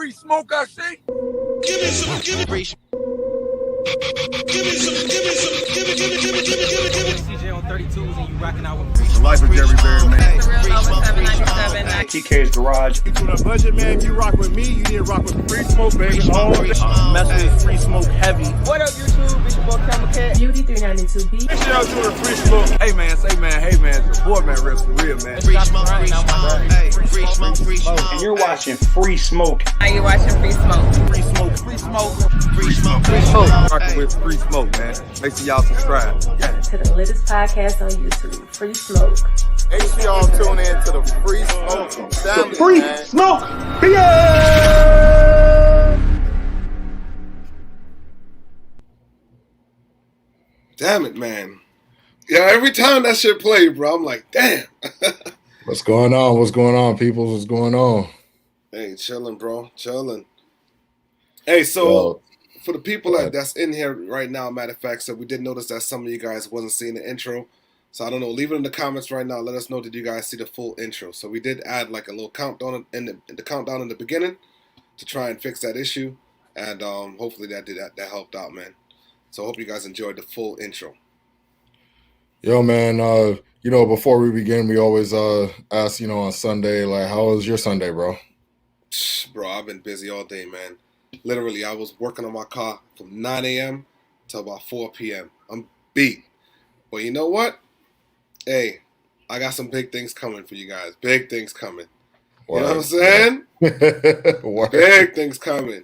free smoke, I say. Give me some, give me free. Give me CJ on 32s and you rocking out with The life of Jerry Bear, man. The real Nova 797. TK's Garage. To the budget, man, if you rock with me, you need to rock with Free Smoke, baby. Mess with Free Smoke heavy. What up, YouTube? It's your boy CashApp. Beauty 392B. Make sure y'all do the Free Smoke. Hey man, say man, hey man, it's your boy man, reps for real man. free smoke, free smoke, hey, free smoke, free smoke. And you're watching Free Smoke. Are you watching Free Smoke? Free Smoke. Free Smoke. Free smoke, free smoke. Rocking with free smoke, man. Make sure y'all subscribe. Yeah. To the latest podcast on YouTube, Free Smoke. Make sure y'all tune in to the Free Smoke family, Free man. Smoke. Damn it, man. Yeah, every time that shit play, bro, I'm like, damn. What's going on? What's going on, people? What's going on? Hey, chilling, bro. Chilling. Hey, so Yo, for the people that's in here right now, matter of fact, so we did notice that some of you guys wasn't seeing the intro. So I don't know. Leave it in the comments right now. Let us know, did you guys see the full intro? So we did add like a little countdown in the countdown in the beginning to try and fix that issue. And hopefully that helped out, man. So I hope you guys enjoyed the full intro. yo, man. Before we begin, we always ask, on Sunday, like, how was your Sunday, bro? Bro, I've been busy all day, man. Literally, I was working on my car from 9 a.m. till about 4 p.m. I'm beat. But you know what? Hey, I got some big things coming for you guys. Big things coming. You know what I'm saying? Word. Big things coming.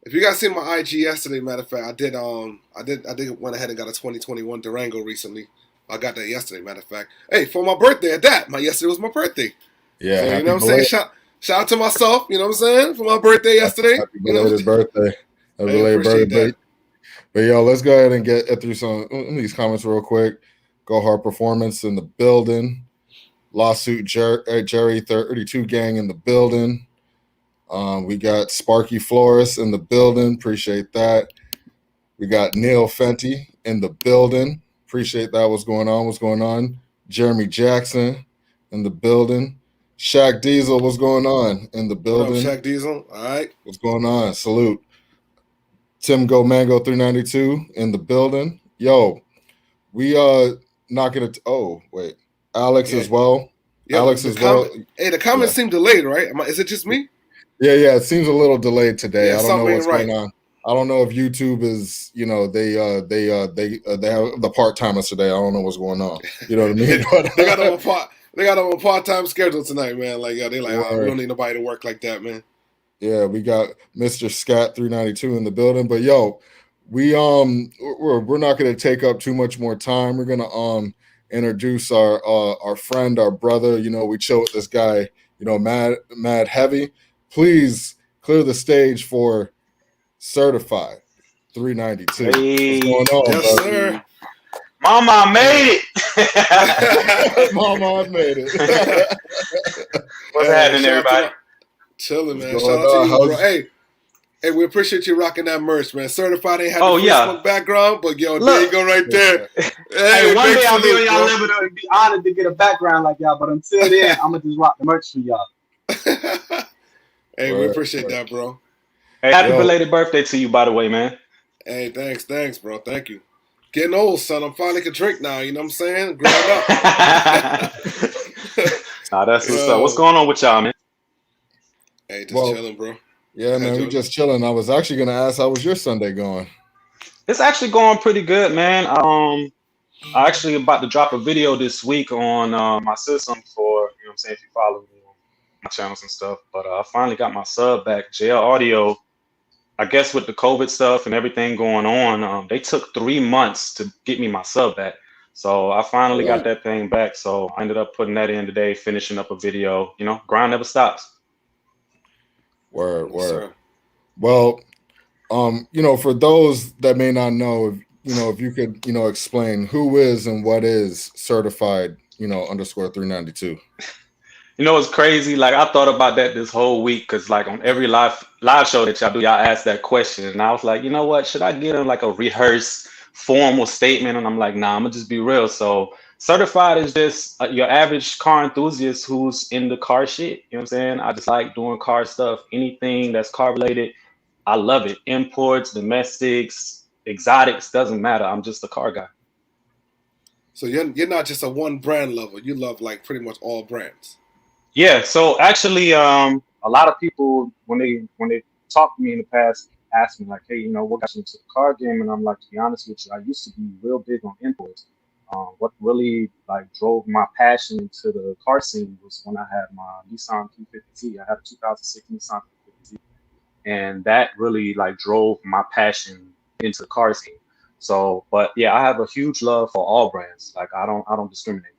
If you guys seen my IG yesterday, matter of fact, I did went ahead and got a 2021 Durango recently. I got that yesterday, matter of fact. Hey, for my birthday at that. Yesterday was my birthday. Yeah, So, you happy know what I'm saying? belated- Shout out to myself, you know what I'm saying? For my birthday yesterday. Happy belated birthday. Happy belated appreciate birthday. that. But yo, let's go ahead and get through some of these comments real quick. Go Hard Performance in the building. Lawsuit Jerry 32 gang in the building. We got Sparky Flores in the building. Appreciate that. We got Neil Fenty in the building. Appreciate that. What's going on? What's going on? Jeremy Jackson in the building. Shaq Diesel, what's going on in the What up, building? Shaq Diesel? All right. What's going on? Salute. Tim Go Mango 392 in the building. Yo, we not gonna. Alex Yeah. as well. Yeah, Alex the as well. Hey, the comments seem delayed, right? Is it just me? Yeah. It seems a little delayed today. Yeah, I don't know something what's ain't right. going on. I don't know if YouTube is, they have the part timers today. I don't know what's going on. You know what I mean? They got them on part-time schedule tonight, man. Like, yeah, they like, we Word. don't need nobody to work like that, man. Yeah, we got Mr. Scat 392 in the building. But yo, we're not gonna take up too much more time. We're gonna introduce our friend, our brother. We chill with this guy, Mad Heavy. Please clear the stage for Certified 392. Hey. What's going on, Yes, brother? sir. Mama, I made it. Mama, I made it. What's Hey, happening, shout out to everybody? Chilling, man. What's Shout going out on? to you, bro. Hey, we appreciate you rocking that merch, man. Certified ain't had the Oh, Free yeah. Smoke background, but yo, there Look. you go right there. Hey, one big day I'll be on salute, y'all bro. level and be honored to get a background like y'all, but until then, I'm gonna just rock the merch for y'all. Hey, we Word, appreciate word. that, bro. Hey, happy Yo. belated birthday to you, by the way, man. Hey, thanks, bro. Thank you. Getting old, son. I'm finally can drink now. You know what I'm saying? Growing up. Nah, that's what's Yo. up. What's going on with y'all, man? Hey, just Well, chilling, bro. Yeah, man, we just chilling. I was actually gonna ask, how was your Sunday going? It's actually going pretty good, man. I actually about to drop a video this week on my system for, you know what I'm saying, if you follow me on my channels and stuff. But I finally got my sub back. JL Audio, I guess with the COVID stuff and everything going on, they took 3 months to get me my sub back. So I finally got that thing back. So I ended up putting that in today, finishing up a video. Grind never stops. Word. Yes, sir. Well, for those that may not know, if you could, explain who is and what is Certified, _ 392. It's crazy. Like, I thought about that this whole week because, like, on every live show that y'all do, y'all ask that question, and I was like, you know what? Should I give them like a rehearsed, formal statement? And I'm like, nah, I'm gonna just be real. So certified is just your average car enthusiast who's into car shit. You know what I'm saying? I just like doing car stuff. Anything that's car related, I love it. Imports, domestics, exotics, doesn't matter. I'm just a car guy. So you're not just a one brand lover. You love like pretty much all brands. Yeah. So actually, a lot of people when they talk to me in the past ask me like, hey, you know, what got you into the car game? And I'm like, to be honest with you, I used to be real big on imports. What really like drove my passion into the car scene was when I had my Nissan 250Z. I had a 2006 Nissan 250Z, and that really like drove my passion into the car scene. So, but yeah, I have a huge love for all brands. Like I don't discriminate.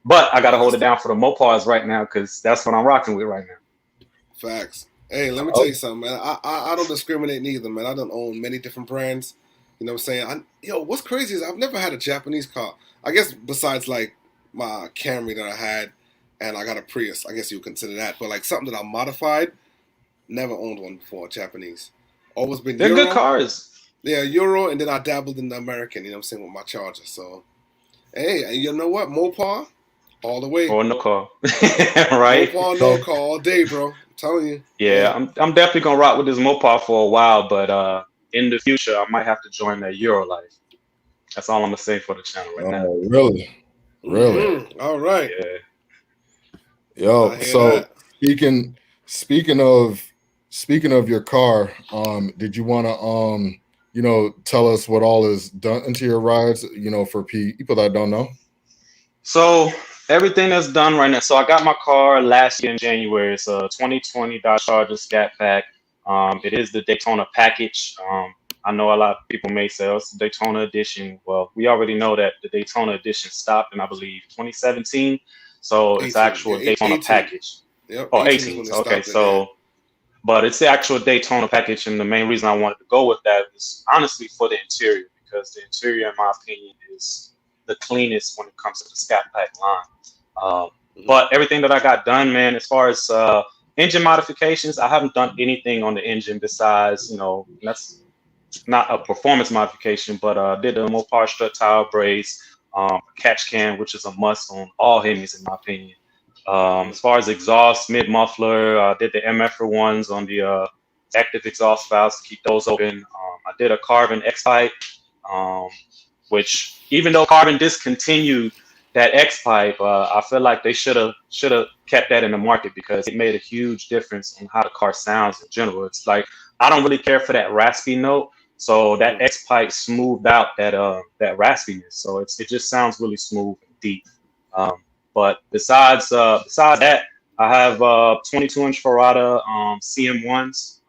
But I gotta hold it down for the Mopars right now because that's what I'm rocking with right now. Facts. Hey, let me tell you something, man. I don't discriminate neither, man. I don't own many different brands. You know what I'm saying? What's crazy is I've never had a Japanese car. I guess besides like my Camry that I had, and I got a Prius. I guess you would consider that. But like something that I modified, never owned one before, Japanese. Always been They're Euro. good cars. Yeah, Euro, and then I dabbled in the American, you know what I'm saying, with my Charger. So, hey, you know what? Mopar, all the way. Or no car. Right? Mopar, no car, all day, bro. I'm telling you. Yeah, I'm definitely gonna rock with this Mopar for a while, but in the future I might have to join that Euro life. That's all I'm gonna say for the channel right now. Really? All right. Yeah. Yo, so speaking of your car, did you want to tell us what all is done into your rides, for people that don't know? So everything that's done right now. So I got my car last year in January. It's a 2020 Dodge Charger Scat Pack. It is the Daytona package. I know a lot of people may say, it's the Daytona edition. Well, we already know that the Daytona edition stopped in, I believe, 2017. So 18, it's actual Daytona 18. Package. Yep, oh, 18. Okay, so, but it's the actual Daytona package. And the main reason I wanted to go with that is honestly for the interior, because the interior, in my opinion, is the cleanest when it comes to the Scat Pack line. But everything that I got done, man, as far as engine modifications, I haven't done anything on the engine besides, that's not a performance modification, but did the Mopar strut tire brace, catch can, which is a must on all Hemis in my opinion. As far as exhaust, mid muffler, did the MFR ones on the active exhaust valves to keep those open. I did a carbon X pipe, which even though carbon discontinued that X pipe, I feel like they should have kept that in the market because it made a huge difference in how the car sounds in general. It's like I don't really care for that raspy note, so that X pipe smoothed out that raspiness. So it just sounds really smooth and deep. But besides that, I have 22-inch Ferrata CM1s.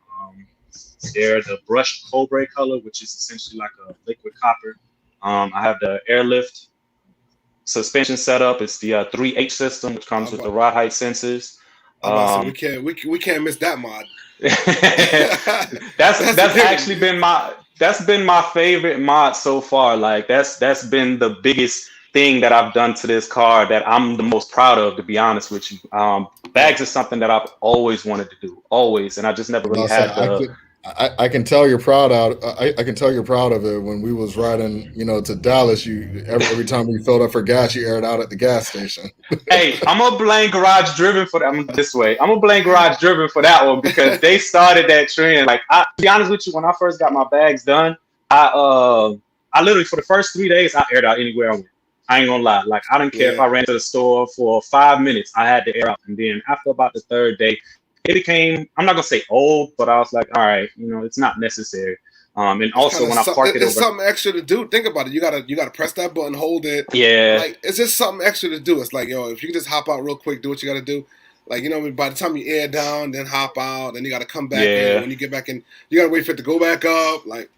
They're the brushed Cobra color, which is essentially like a liquid copper. I have the airlift suspension setup. It's the 3H system, which comes with the rod height sensors. We can't miss that mod. that's actually been my favorite mod so far. Like that's been the biggest thing that I've done to this car that I'm the most proud of, to be honest with you. Bags is something that I've always wanted to do, always, and I just never really had the. I can tell you're proud out. I can tell you're proud of it. When we was riding, to Dallas, you every time we filled up for gas, you aired out at the gas station. Hey, I'm gonna blame Garage Driven for that. I'm gonna blame Garage Driven for that one because they started that trend. Like, to be honest with you, when I first got my bags done, I literally for the first 3 days I aired out anywhere I went. I ain't gonna lie. Like, I didn't care if I ran to the store for 5 minutes. I had to air out, and then after about the third day, it became, I'm not gonna say old, but I was like, all right, it's not necessary. And also when I park it it's over, something extra to do. Think about it. You gotta press that button, hold it. Yeah. Like, it's just something extra to do. It's like, if you can just hop out real quick, do what you gotta do. Like, by the time you air down, then hop out, then you gotta come back in. When you get back in, you gotta wait for it to go back up. Like,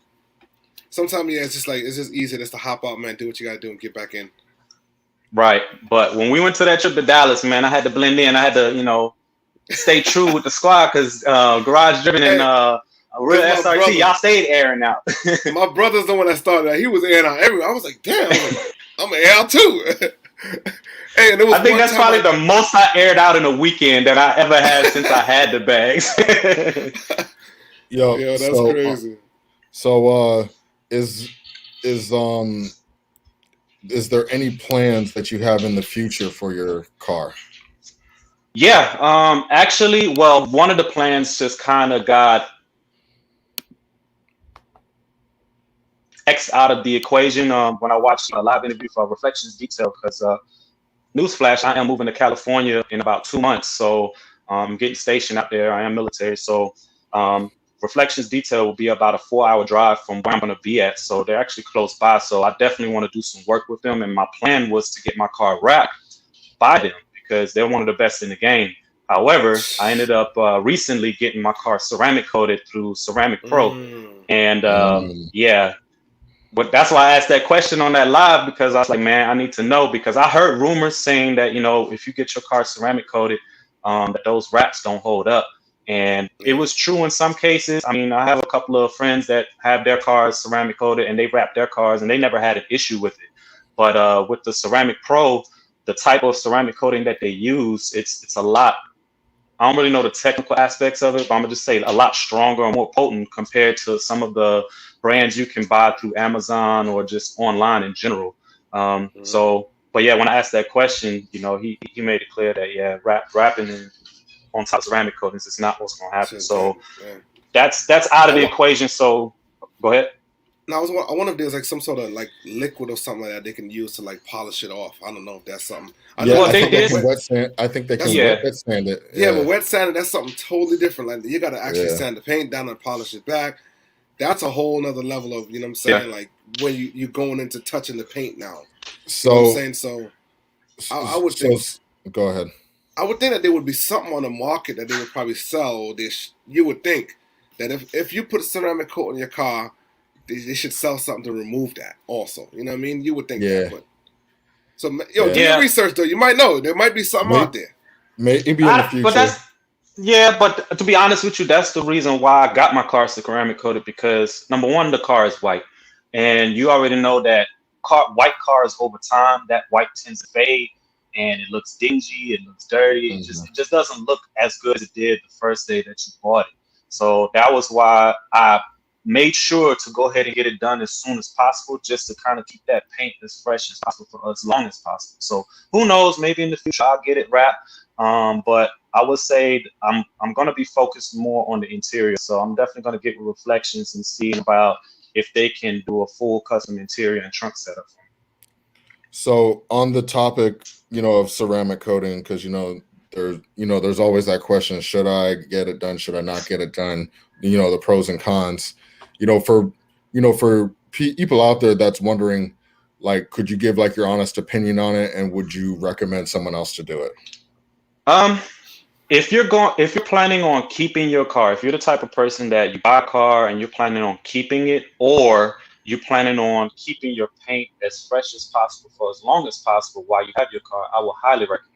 sometimes, it's just easy just to hop out, man, do what you gotta do and get back in. Right. But when we went to that trip to Dallas, man, I had to blend in. I had to, stay true with the squad because Garage Driven and Real SRT, y'all stayed airing out. My brother's the one that started that. He was airing out everywhere. I was like, damn, I'm gonna air out too. Hey, and I think that's probably the most I aired out in a weekend that I ever had since I had the bags. Yo, that's crazy. So is is there any plans that you have in the future for your car? Yeah, actually, well, one of the plans just kind of got X out of the equation when I watched a live interview for Reflections Detail, because newsflash, I am moving to California in about 2 months, so I'm getting stationed out there. I am military, so Reflections Detail will be about a 4-hour drive from where I'm going to be at, so they're actually close by, so I definitely want to do some work with them, and my plan was to get my car wrapped by them because they're one of the best in the game. However, I ended up recently getting my car ceramic coated through Ceramic Pro, and yeah, but that's why I asked that question on that live, because I was like, man, I need to know, because I heard rumors saying that, you know, if you get your car ceramic coated, that those wraps don't hold up. And it was true in some cases. I mean, I have a couple of friends that have their cars ceramic coated and they wrap their cars and they never had an issue with it. But with the Ceramic Pro, the type of ceramic coating that they use, it's a lot. I don't really know the technical aspects of it, but I'm gonna just say a lot stronger and more potent compared to some of the brands you can buy through Amazon or just online in general. So, but yeah, when I asked that question, you know, he made it clear that, yeah, wrapping on top of ceramic coatings is not what's gonna happen. So that's out of the equation. So go ahead. Now, I wonder if there's like some sort of like liquid or something like that they can use to like polish it off. I don't know if that's something. I think they can wet sand. I think they can wet sand it. Yeah, but wet sanding, that's something totally different. Like you got to actually sand the paint down and polish it back. That's a whole nother level of, you know what I'm saying? Like when you're going into touching the paint now. So, you know what I'm saying? So I would think. Go ahead. I would think that there would be something on the market that they would probably sell. You would think that if you put a ceramic coat on your car, they should sell something to remove that also. You know what I mean? You would think that. But, so, do your research, though. You might know. There might be something out there. Maybe in the future. But to be honest with you, that's the reason why I got my car ceramic coated, because number one, the car is white. And you already know that white cars over time, that white tends to fade and it looks dingy, it looks dirty. It just doesn't look as good as it did the first day that you bought it. So that was why I made sure to go ahead and get it done as soon as possible, just to kind of keep that paint as fresh as possible for as long as possible. So who knows, maybe in the future I'll get it wrapped. But I would say I'm going to be focused more on the interior. So I'm definitely going to get with Reflections and see about if they can do a full custom interior and trunk setup for me. So on the topic, of ceramic coating, because there's always that question: should I get it done? Should I not get it done? The pros and cons. For people out there that's wondering, like, could you give like your honest opinion on it, and would you recommend someone else to do it? If you're planning on keeping your car, if you're the type of person that you buy a car and you're planning on keeping it, or you're planning on keeping your paint as fresh as possible for as long as possible while you have your car, I will highly recommend.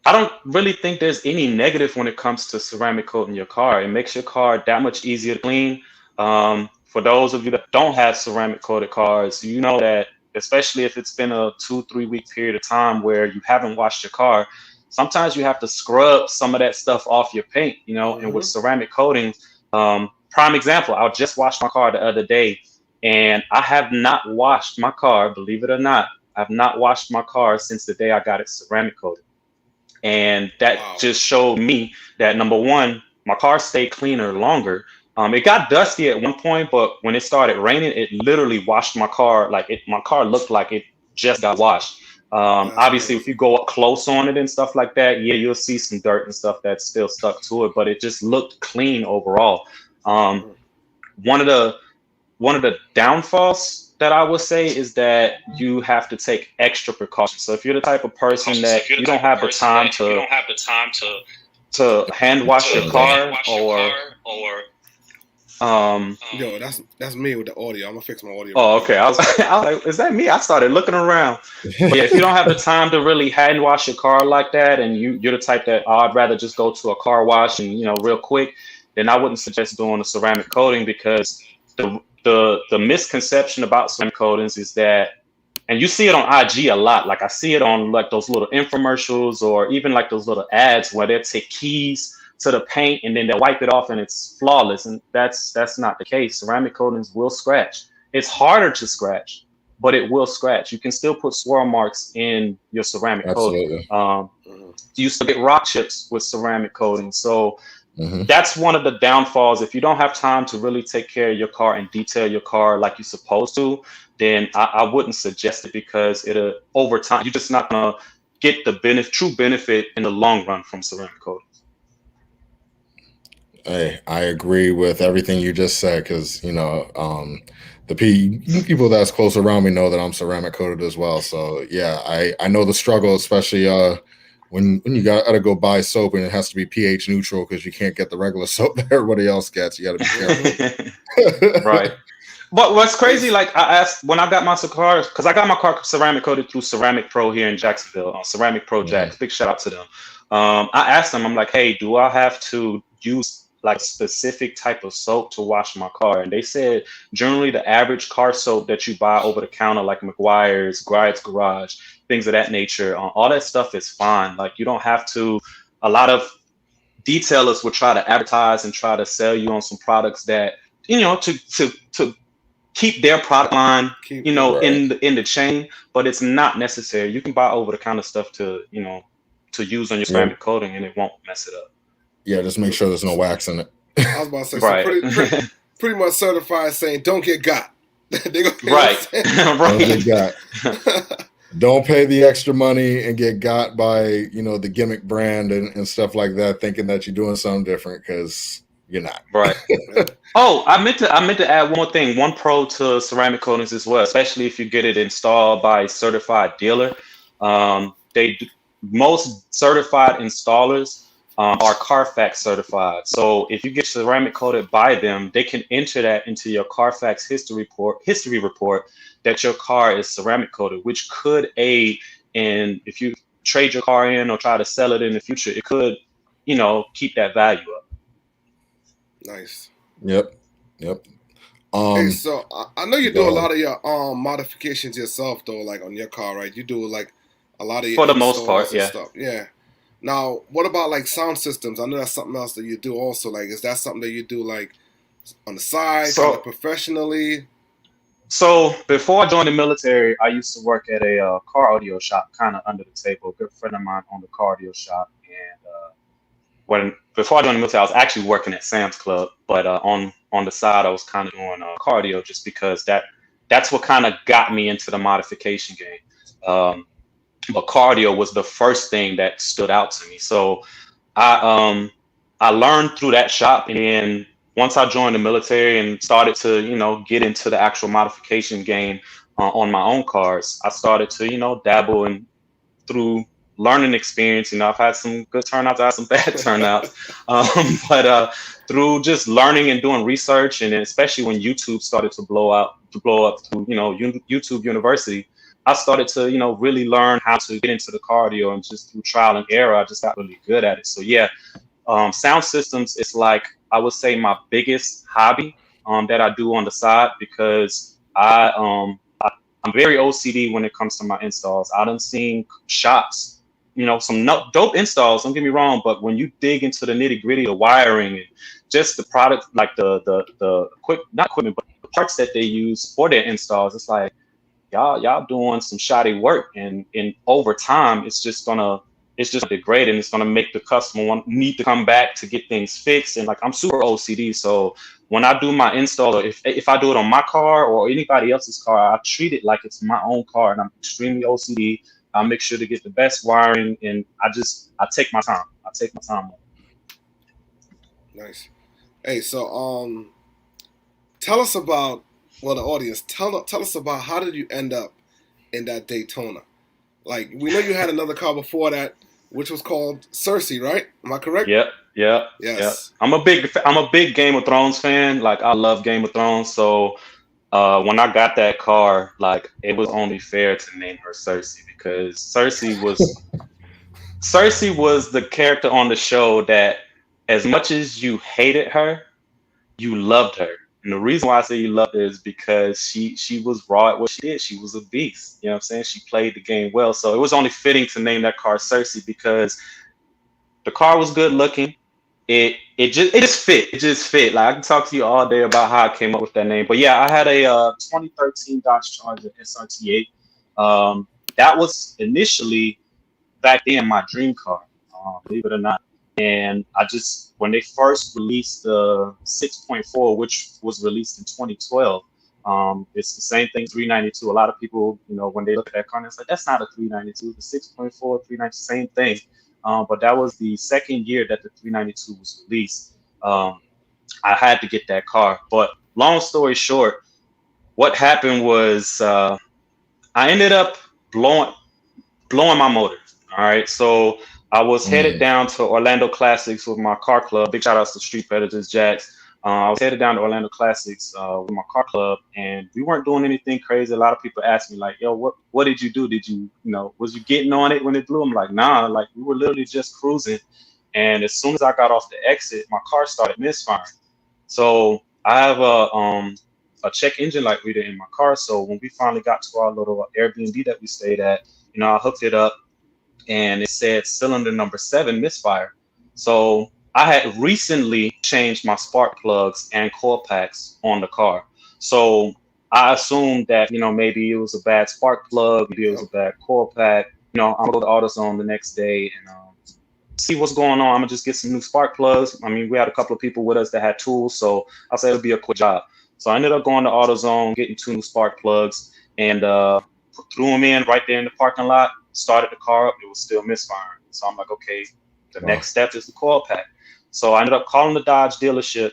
I don't really think there's any negative when it comes to ceramic coating your car. It makes your car that much easier to clean. For those of you that don't have ceramic coated cars, you know that, especially if it's been a 2-3 week period of time where you haven't washed your car, sometimes you have to scrub some of that stuff off your paint, and with ceramic coatings, prime example, I just washed my car the other day and I have not washed my car, believe it or not. I've not washed my car since the day I got it ceramic coated. And that just showed me that, number one, my car stayed cleaner longer. It got dusty at one point, but when it started raining, it literally washed my car. My car looked like it just got washed. Obviously, if you go up close on it and stuff like that, you'll see some dirt and stuff that's still stuck to it, but it just looked clean overall. One of the downfalls that I would say is that you have to take extra precautions. So if you're the type of person that you don't have the time to hand wash your car, Yo, that's me with the audio. I'm gonna fix my audio. Oh, okay. I was like, is that me? I started looking around. But yeah, if you don't have the time to really hand wash your car like that, and you're the type that I'd rather just go to a car wash and real quick, then I wouldn't suggest doing a ceramic coating, because the misconception about ceramic coatings is that, and you see it on IG a lot. Like I see it on like those little infomercials or even like those little ads where they'll take keys to the paint and then they'll wipe it off and it's flawless. And that's not the case. Ceramic coatings will scratch. It's harder to scratch, but it will scratch. You can still put swirl marks in your ceramic coating. You still get rock chips with ceramic coating. So that's one of the downfalls. If you don't have time to really take care of your car and detail your car like you're supposed to, then I wouldn't suggest it, because over time, you're just not going to get the true benefit in the long run from ceramic coating. Hey, I agree with everything you just said, because the people that's close around me know that I'm ceramic coated as well. So yeah, I know the struggle, especially when you gotta go buy soap and it has to be pH neutral because you can't get the regular soap that everybody else gets. You got to be careful. Right. But what's crazy, like I asked when I got my car, because I got my car ceramic coated through Ceramic Pro here in Jacksonville, Ceramic Pro Jacks. Big shout out to them. I asked them, I'm like, hey, do I have to use like specific type of soap to wash my car? And they said generally the average car soap that you buy over the counter, like McGuire's, Gride's Garage, things of that nature, all that stuff is fine. Like you don't have to. A lot of detailers will try to advertise and try to sell you on some products that, to keep their product line, in the chain, but it's not necessary. You can buy over the counter stuff to use on your ceramic coating, and it won't mess it up. Yeah, just make sure there's no wax in it. I was about to say, so pretty much certified saying don't get got. They gonna right. Don't get got. Don't pay the extra money and get got by the gimmick brand and stuff like that, thinking that you're doing something different, because you're not. Right. Oh, I meant to add one more thing. One pro to ceramic coatings as well, especially if you get it installed by a certified dealer. Most certified installers are Carfax certified. So if you get ceramic coated by them, they can enter that into your Carfax history report that your car is ceramic coated, which could aid in, if you trade your car in or try to sell it in the future, it could, keep that value up. Nice. Yep. Hey, so I know you do a lot of your modifications yourself though, like on your car, right? You do like a lot of your for the most part, yeah. Stuff. Yeah. Now, what about like sound systems? I know that's something else that you do also. Like, is that something that you do like on the side, kind of professionally? So before I joined the military, I used to work at a car audio shop, kind of under the table. A good friend of mine owned the car audio shop, and before I joined the military, I was actually working at Sam's Club, but on the side, I was kind of doing car audio just because that's what kind of got me into the modification game. But cardio was the first thing that stood out to me. So I learned through that shop, and then once I joined the military and started to get into the actual modification game on my own cars, I started to dabble in through learning experience. I've had some good turnouts, I had some bad turnouts, but through just learning and doing research, and especially when YouTube started to blow up through YouTube University, I started to, really learn how to get into the cardio, and just through trial and error, I just got really good at it. So yeah, sound systems is like, I would say, my biggest hobby that I do on the side, because I'm very OCD when it comes to my installs. I done seen shops, some dope installs, don't get me wrong, but when you dig into the nitty gritty, the wiring and just the product, like the not equipment, but the parts that they use for their installs, it's like, y'all doing some shoddy work, and over time it's just degrade, and it's gonna make the customer need to come back to get things fixed. And like, I'm super OCD, so when I do my install, or if I do it on my car or anybody else's car, I treat it like it's my own car, and I'm extremely OCD. I make sure to get the best wiring, and I take my time. Nice. Hey, so tell us about, well, the audience, tell us about, how did you end up in that Daytona? Like, we know you had another car before that, which was called Cersei, right? Am I correct? Yep. Yes. Yep. I'm a big Game of Thrones fan. Like, I love Game of Thrones. So when I got that car, like, it was only fair to name her Cersei, because Cersei was the character on the show that, as much as you hated her, you loved her. And the reason why I say you loved her is because she was raw at what she did. She was a beast. You know what I'm saying? She played the game well. So it was only fitting to name that car Cersei, because the car was good looking. it just fit. Like I can talk to you all day about how I came up with that name. But yeah, I had a 2013 Dodge Charger SRT8. That was initially back then my dream car, believe it or not. And when they first released the 6.4, which was released in 2012, it's the same thing, 392. A lot of people, when they look at that car, it's like, that's not a 392. The 6.4, 392, same thing. But that was the second year that the 392 was released. I had to get that car. But long story short, what happened was I ended up blowing my motor. All right. So I was headed down to Orlando Classics with my car club. Big shout outs to Street Predators, Jax. I was headed down to Orlando Classics with my car club, and we weren't doing anything crazy. A lot of people asked me, like, yo, what did you do? Did you, was you getting on it when it blew? I'm like, nah, like we were literally just cruising. And as soon as I got off the exit, my car started misfiring. So I have a check engine light reader in my car. So when we finally got to our little Airbnb that we stayed at, I hooked it up and it said cylinder number 7 misfire. So I had recently changed my spark plugs and coil packs on the car. So I assumed that, maybe it was a bad spark plug, maybe it was a bad coil pack. I'm gonna go to AutoZone the next day and see what's going on. I'm gonna just get some new spark plugs. I mean, we had a couple of people with us that had tools, so I said it'll be a quick job. So I ended up going to AutoZone, getting 2 new spark plugs, and threw them in right there in the parking lot, started the car up, it was still misfiring. So I'm like, okay, the next step is the coil pack. So I ended up calling the Dodge dealership,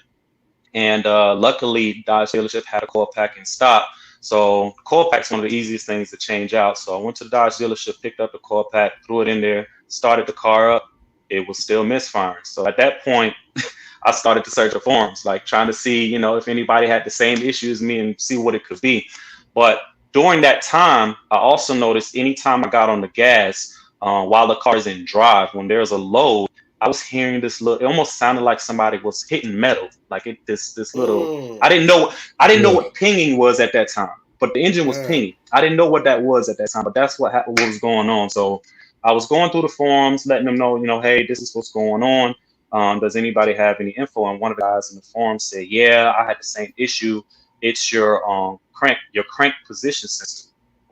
and luckily Dodge dealership had a coil pack in stock. So coil pack's one of the easiest things to change out. So I went to the Dodge dealership, picked up the coil pack, threw it in there, started the car up. It was still misfiring. So at that point, I started to search the forums, like trying to see, if anybody had the same issue as me and see what it could be. But during that time, I also noticed anytime I got on the gas, while the car's in drive, when there's a load, I was hearing this little, it almost sounded like somebody was hitting metal. Like this little, I didn't know what pinging was at that time, but the engine was pinging. I didn't know what that was at that time, but that's what was going on. So I was going through the forums, letting them know, hey, this is what's going on. Does anybody have any info? And one of the guys in the forum said, yeah, I had the same issue. It's your crank position sensor.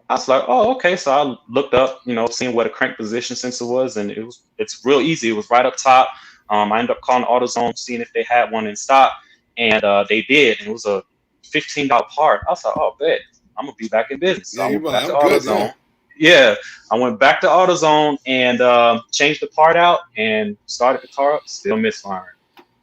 I was like, oh, okay. So I looked up, seeing what a crank position sensor was, and it's real easy. It was right up top. I ended up calling AutoZone, seeing if they had one in stock, and they did. And it was a $15 part. I was like, oh, bet I'm gonna be back in business. So I went back to AutoZone. Yeah, I went back to AutoZone and changed the part out and started the car up, still misfiring.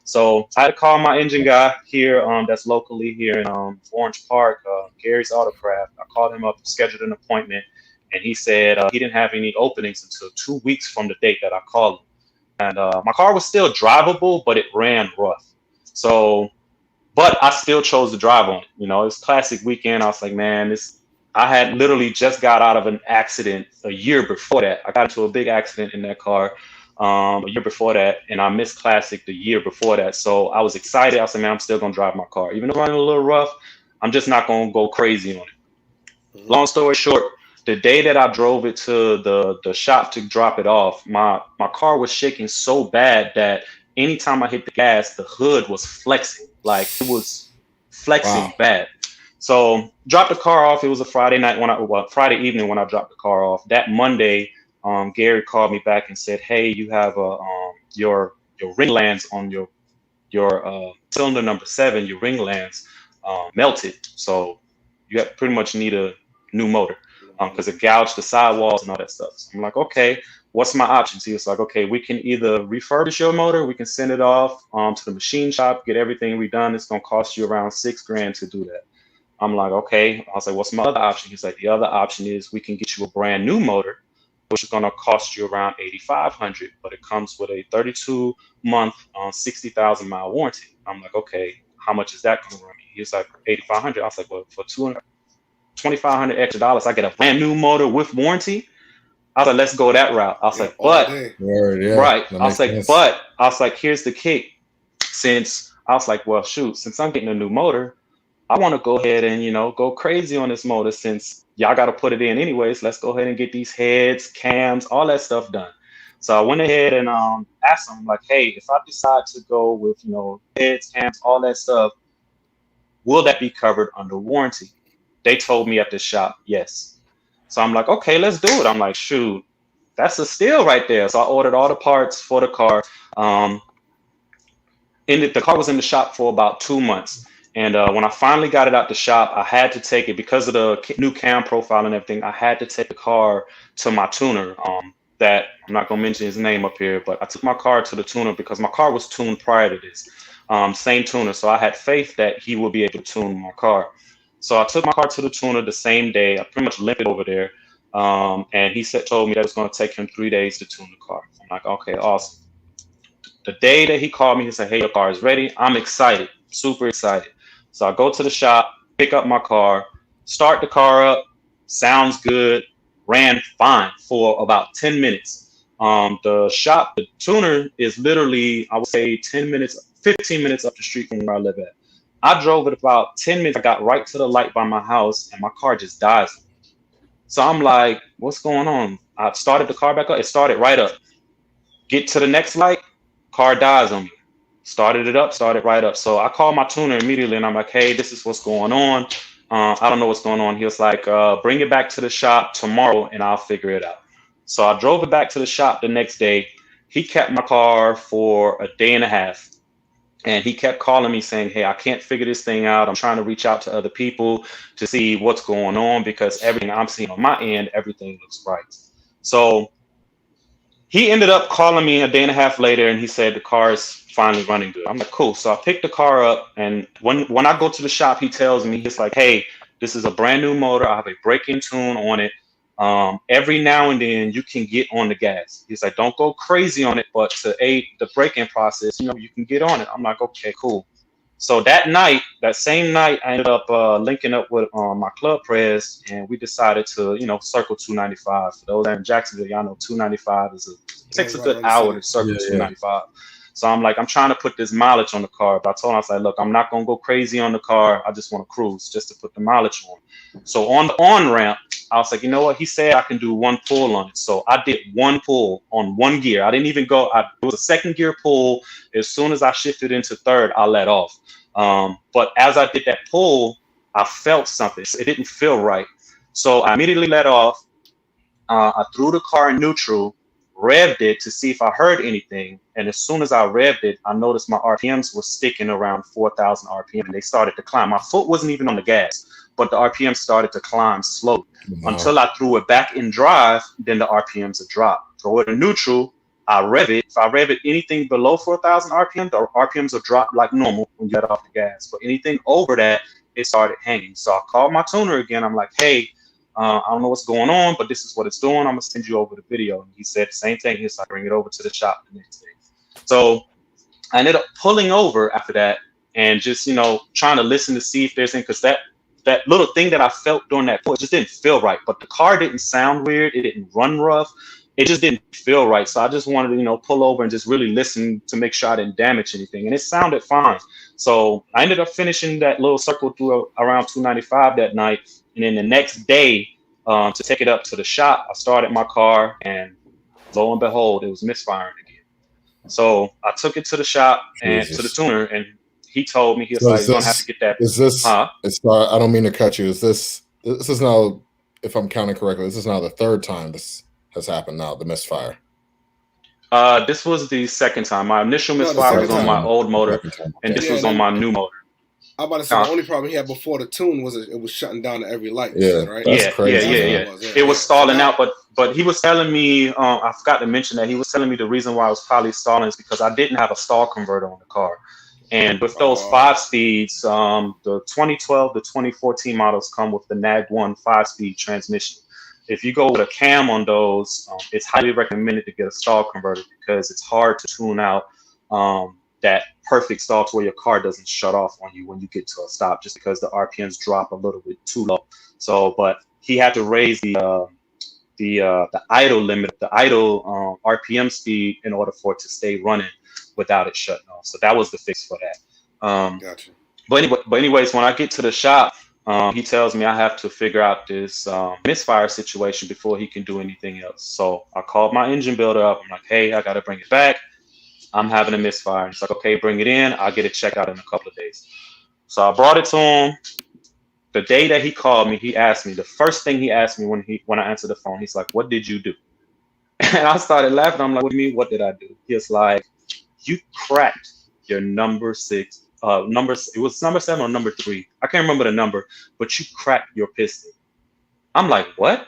So I had to call my engine guy here that's locally here in Orange Park, Gary's Autocraft. I called him up, scheduled an appointment, and he said he didn't have any openings until 2 weeks from the date that I called him. And my car was still drivable, but it ran rough. So, but I still chose to drive on it. It was classic weekend. I was like, man, I had literally just got out of an accident a year before that. I got into a big accident in that car a year before that, and I missed Classic the year before that. So I was excited. I said, man, I'm still going to drive my car. Even though it's running a little rough, I'm just not going to go crazy on it. Long story short, the day that I drove it to the shop to drop it off, my car was shaking so bad that anytime I hit the gas, the hood was flexing. Like it was flexing bad. So dropped the car off. It was a Friday Friday evening when I dropped the car off. That Monday, Gary called me back and said, hey, you have your ring lands on your cylinder number 7, your ring lands melted. So you pretty much need a new motor because it gouged the sidewalls and all that stuff. So I'm like, okay, what's my options? He was like, okay, we can either refurbish your motor, we can send it off to the machine shop, get everything redone. It's going to cost you around $6,000 to do that. I'm like, okay. I was like, what's my other option? He's like, the other option is we can get you a brand new motor, which is going to cost you around $8,500, but it comes with a 32-month 60,000-mile warranty. I'm like, okay, how much is that going to run me? He was like, $8,500. I was like, well, for $2,500 extra dollars, I get a brand new motor with warranty. I was like, let's go that route. I was like, but right. I was like, here's the kick. Since I'm getting a new motor, I want to go ahead and, go crazy on this motor since y'all got to put it in anyways. Let's go ahead and get these heads, cams, all that stuff done. So I went ahead and asked them, like, hey, if I decide to go with, heads, cams, all that stuff, will that be covered under warranty? They told me at the shop, yes. So I'm like, okay, let's do it. I'm like, shoot, that's a steal right there. So I ordered all the parts for the car. The car was in the shop for about 2 months. And when I finally got it out the shop, I had to take it because of the new cam profile and everything. I had to take the car to my tuner. That I'm not gonna mention his name up here, but I took my car to the tuner because my car was tuned prior to this. Same tuner, so I had faith that he would be able to tune my car. So I took my car to the tuner the same day. I pretty much limped it over there, and he told me that it was going to take him 3 days to tune the car. I'm like, okay, awesome. The day that he called me, he said, hey, your car is ready. I'm excited, super excited. So I go to the shop, pick up my car, start the car up, sounds good, ran fine for about 10 minutes. The tuner is literally, I would say 15 minutes up the street from where I live at. I drove it about 10 minutes. I got right to the light by my house and my car just dies. So I'm like, what's going on? I started the car back up. It started right up. Get to the next light, car dies on me. Started it up, started right up. So I called my tuner immediately and I'm like, hey, this is what's going on. I don't know what's going on. He was like, bring it back to the shop tomorrow and I'll figure it out. So I drove it back to the shop the next day. He kept my car for a day and a half. And he kept calling me saying, hey, I can't figure this thing out. I'm trying to reach out to other people to see what's going on because everything I'm seeing on my end, everything looks right. So he ended up calling me a day and a half later and he said the car is finally running good. I'm like, cool. So I picked the car up and when I go to the shop, he tells me, he's like, hey, this is a brand new motor. I have a break-in tune on it. Every now and then you can get on the gas. He's like, don't go crazy on it, but to aid the break-in process, you can get on it. I'm like, okay, cool. So that same night, I ended up linking up with my club prez, and we decided to, circle 295. For those that are in Jacksonville, y'all know 295 takes a good hour to circle 295. So I'm like, I'm trying to put this mileage on the car. But I told him, I was like, look, I'm not going to go crazy on the car. I just want to cruise just to put the mileage on. So on the on-ramp, I was like, you know what? He said I can do one pull on it. So I did one pull on one gear. I didn't even go. It was a second gear pull. As soon as I shifted into third, I let off. But as I did that pull, I felt something. It didn't feel right. So I immediately let off. I threw the car in neutral, revved it to see if I heard anything. And as soon as I revved it, I noticed my RPMs were sticking around 4,000 RPM and they started to climb. My foot wasn't even on the gas, but the RPM started to climb slowly until I threw it back in drive. Then the RPMs would drop. Throw it in neutral, I rev it. If I rev it anything below 4,000 RPM, the RPMs will drop like normal when you get off the gas. But anything over that, it started hanging. So I called my tuner again. I'm like, hey, I don't know what's going on, but this is what it's doing. I'm going to send you over the video. And he said the same thing. He's like, bring it over to the shop the next day. So I ended up pulling over after that and just, trying to listen to see if there's anything, because that little thing that I felt during that pull, it just didn't feel right. But the car didn't sound weird. It didn't run rough. It just didn't feel right. So I just wanted to, pull over and just really listen to make sure I didn't damage anything. And it sounded fine. So I ended up finishing that little circle through around 295 that night. And then the next day, to take it up to the shop, I started my car and lo and behold, it was misfiring again. So I took it to the shop and to the tuner, and he told me, he was like, you're going to have to get that. Is this, I don't mean to cut you. This is now, if I'm counting correctly, this is now the third time this has happened now, the misfire. This was the second time. My initial misfire was on my old motor, and this was on my new motor. I'm about to say the only problem he had before the tune was it was shutting down at every light. Yeah, right? That's crazy. Yeah. It was stalling out, but he was telling me, I forgot to mention that he was telling me the reason why I was probably stalling is because I didn't have a stall converter on the car. And with those 5 speeds, the 2012 to 2014 models come with the NAG1 5-speed transmission. If you go with a cam on those, it's highly recommended to get a stall converter because it's hard to tune out that perfect stall to where your car doesn't shut off on you when you get to a stop, just because the RPMs drop a little bit too low. So, but he had to raise the idle limit, the idle RPM speed in order for it to stay running without it shutting off. So that was the fix for that. Gotcha. But anyways, when I get to the shop, he tells me I have to figure out this misfire situation before he can do anything else. So I called my engine builder up. I'm like, hey, I got to bring it back. I'm having a misfire. He's like, okay, bring it in. I'll get it checked out in a couple of days. So I brought it to him. The day that he called me, he asked me, the first thing he asked me when I answered the phone, he's like, what did you do? And I started laughing. I'm like, what do you mean? What did I do? He's like, you cracked your number 6. It was number 7 or number 3. I can't remember the number, but you cracked your piston. I'm like, what?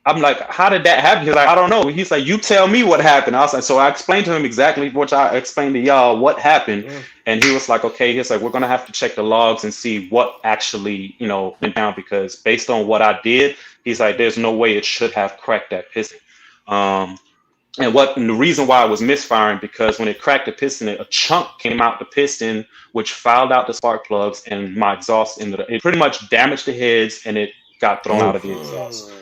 I'm like, how did that happen? He's like, I don't know. He's like, you tell me what happened. I was like, so I explained to him exactly what I explained to y'all what happened. Yeah. And he was like, okay. He's like, we're gonna have to check the logs and see what actually, went down, because based on what I did, he's like, there's no way it should have cracked that piston. And the reason why it was misfiring, because when it cracked the piston, a chunk came out the piston, which fouled out the spark plugs, and my exhaust it pretty much damaged the heads, and it got thrown out of the exhaust.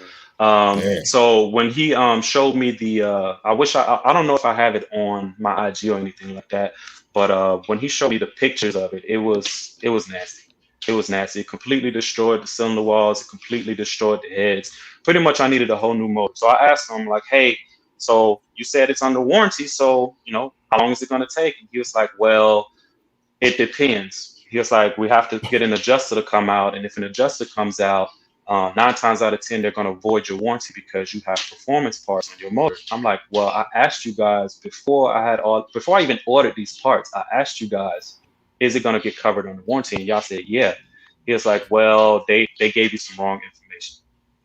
So when he showed me the I don't know if I have it on my IG or anything like that, but when he showed me the pictures of it, it was nasty. It was nasty. It completely destroyed the cylinder walls. It completely destroyed the heads. Pretty much I needed a whole new motor. So I asked him, like, hey, so you said it's under warranty, so how long is it going to take? And he was like, well, it depends. He was like, we have to get an adjuster to come out, and if an adjuster comes out, 9 times out of 10, they're going to void your warranty because you have performance parts on your motor. I'm like, well, I asked you guys before I even ordered these parts, I asked you guys, is it going to get covered under warranty? And y'all said, yeah. He was like, well, they gave you some wrong information.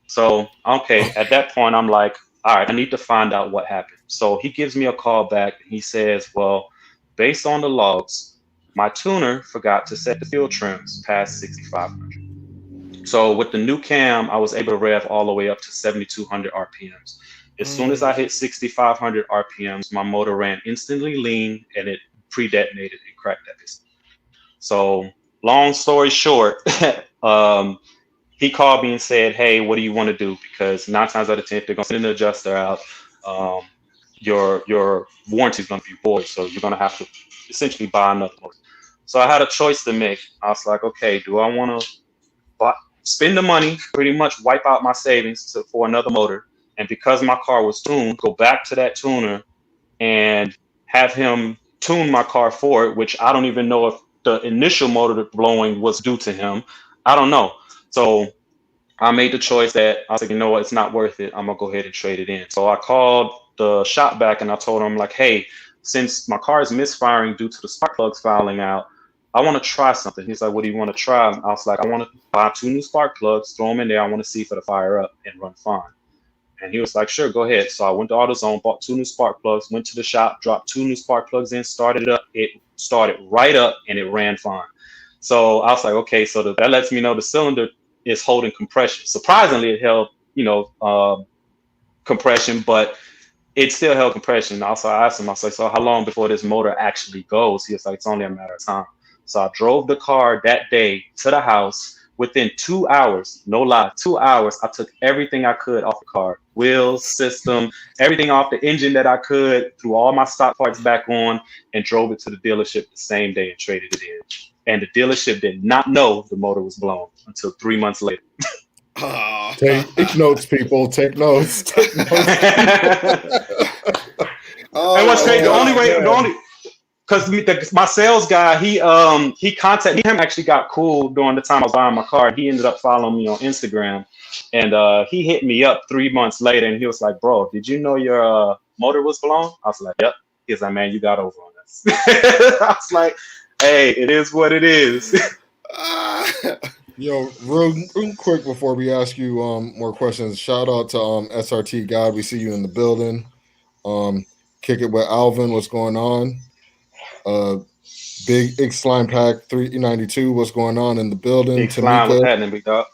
So, okay, at that point, I'm like, all right, I need to find out what happened. So he gives me a call back, and he says, well, based on the logs, my tuner forgot to set the fuel trims past 6,500. So with the new cam, I was able to rev all the way up to 7,200 RPMs. As soon as I hit 6,500 RPMs, my motor ran instantly lean, and it pre-detonated and cracked that piston. So long story short, he called me and said, hey, what do you want to do? Because 9 times out of 10, if they're going to send an adjuster out, your warranty is going to be void. So you're going to have to essentially buy another motor. So I had a choice to make. I was like, okay, do I want to spend the money, pretty much wipe out my savings for another motor? And because my car was tuned, go back to that tuner and have him tune my car for it, which I don't even know if the initial motor blowing was due to him. I don't know. So I made the choice that I was like, you know what, it's not worth it. I'm going to go ahead and trade it in. So I called the shop back and I told them, like, hey, since my car is misfiring due to the spark plugs fouling out, I want to try something. He's like, what do you want to try? I was like, I want to buy 2 new spark plugs, throw them in there. I want to see if it'll fire up and run fine. And he was like, sure, go ahead. So I went to AutoZone, bought 2 new spark plugs, went to the shop, dropped 2 new spark plugs in, started it up. It started right up and it ran fine. So I was like, okay, so that lets me know the cylinder is holding compression. Surprisingly, it held, compression, but it still held compression. Also, I asked him, I was like, so how long before this motor actually goes? He was like, it's only a matter of time. So I drove the car that day to the house. Within 2 hours, no lie, 2 hours, I took everything I could off the car, wheels, system, everything off the engine that I could, threw all my stock parts back on, and drove it to the dealership the same day and traded it in. And the dealership did not know the motor was blown until 3 months later. Take notes, people. Take notes. Take notes. And what's crazy, because my sales guy, he contacted him, actually got cool during the time I was buying my car. He ended up following me on Instagram, and he hit me up 3 months later, and he was like, bro, did you know your motor was blown? I was like, yep. He was like, man, you got over on us. I was like, hey, it is what it is. Yo, real quick before we ask you more questions, shout out to SRT God. We see you in the building. Kick it with Alvin. What's going on? Big X Line Pack 392. What's going on in the building? X Line, what's happening, big dog?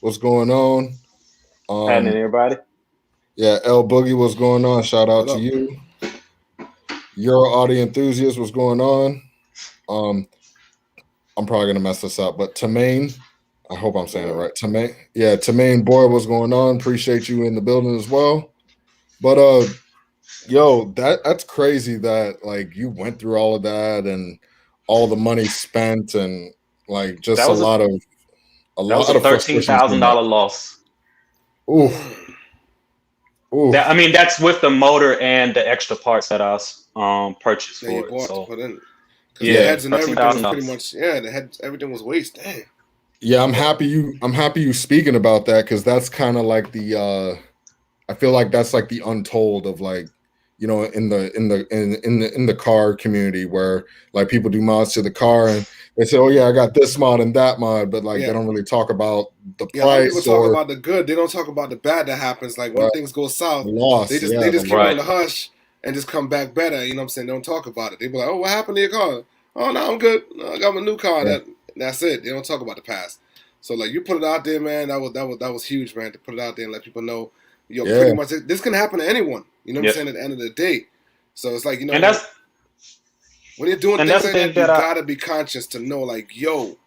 What's going on? Happening, everybody? Yeah, L Boogie, what's going on? Shout out to you. Euro Audio Enthusiast, what's going on? I'm probably gonna mess this up, but Tamaine, I hope I'm saying it right. Tamaine boy, what's going on? Appreciate you in the building as well. But yo, that's crazy that like you went through all of that and all the money spent and like just a lot of A That was lot a of frustrations came $13,000 up. loss. Ooh, ooh. That, I mean, that's with the motor and the extra parts that I purchased Yeah, you for it. bought to So put in. Because the yeah, heads and everything was pretty $13,000. much, yeah, the head, everything was waste. Dang. Yeah, I'm happy you speaking about that because that's kind of like the I feel like that's like the untold of like, you know, in the car community where like people do mods to the car and they say, oh yeah, I got this mod and that mod, but like they Yeah. don't really talk about the Yeah, a lot of people price talk or about the good. They don't talk about the bad that happens. Like when Right. things go south, the loss. they just Yeah, they just the- keep it on Right. the hush and just come back better. You know what I'm saying? They don't talk about it. They be like, "Oh, what happened to your car? Oh, no, I'm good. No, I got my new car." Yeah. That's it. They don't talk about the past. So like you put it out there, man. That was huge, man. To put it out there and let people know, yo, Yeah. pretty much this can happen to anyone. You know what Yep. I'm saying? At the end of the day, so it's like, you know, And that's when you're doing and things that's the like thing that, you that I gotta be conscious to know, like, yo,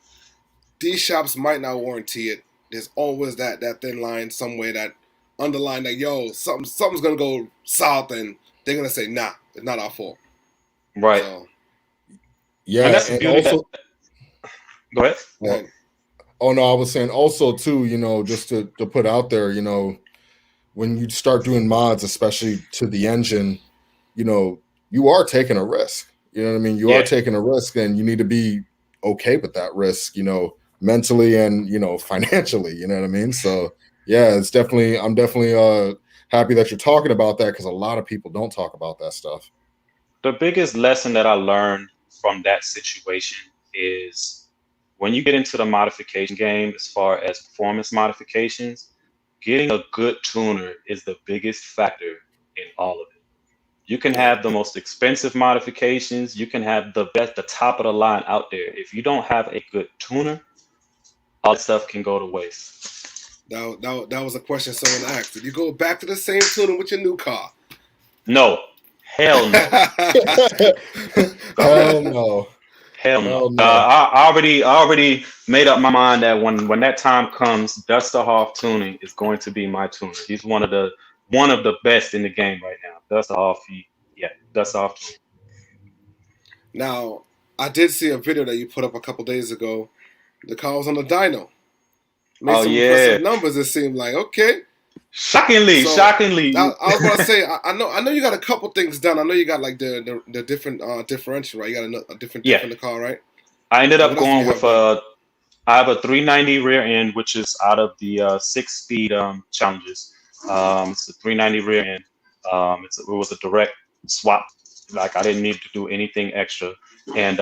these shops might not warranty it. There's always that thin line somewhere, that underline that, yo, something's gonna go south, and they're gonna say, nah, it's not our fault. right. So, yeah, And that's the and beauty also that. Go ahead. well, oh no, I was saying also too, you know, just to put out there, you know, when you start doing mods, especially to the engine, you know, you are taking a risk. You know what I mean? You Yeah. are taking a risk and you need to be okay with that risk, you know, mentally and, you know, financially, you know what I mean? So yeah, I'm definitely happy that you're talking about that because a lot of people don't talk about that stuff. The biggest lesson that I learned from that situation is when you get into the modification game, as far as performance modifications, getting a good tuner is the biggest factor in all of it. You can have the most expensive modifications, you can have the best, the top of the line out there. If you don't have a good tuner, all that stuff can go to waste. that was a question someone asked. Did you go back to the same tuning with your new car? No, hell no. Hell no. Hell no. Hell no. I already made up my mind that when that time comes, Dustin Hoff tuning is going to be my tuner. He's one of the best in the game right now. Dustin Hoff, Dustin Hoff tuning. Now, I did see a video that you put up a couple days ago. The car was on the dyno. Made Oh, some yeah. impressive numbers. It seemed like, okay. Shockingly. I was going to say, I know you got a couple things done. I know you got like the different differential, right? You got a different Yeah. in the car, right? I ended up What else going do you with have I have a 390 rear end, which is out of the 6-speed challenges. It's a 390 rear end. It was a direct swap. Like I didn't need to do anything extra. And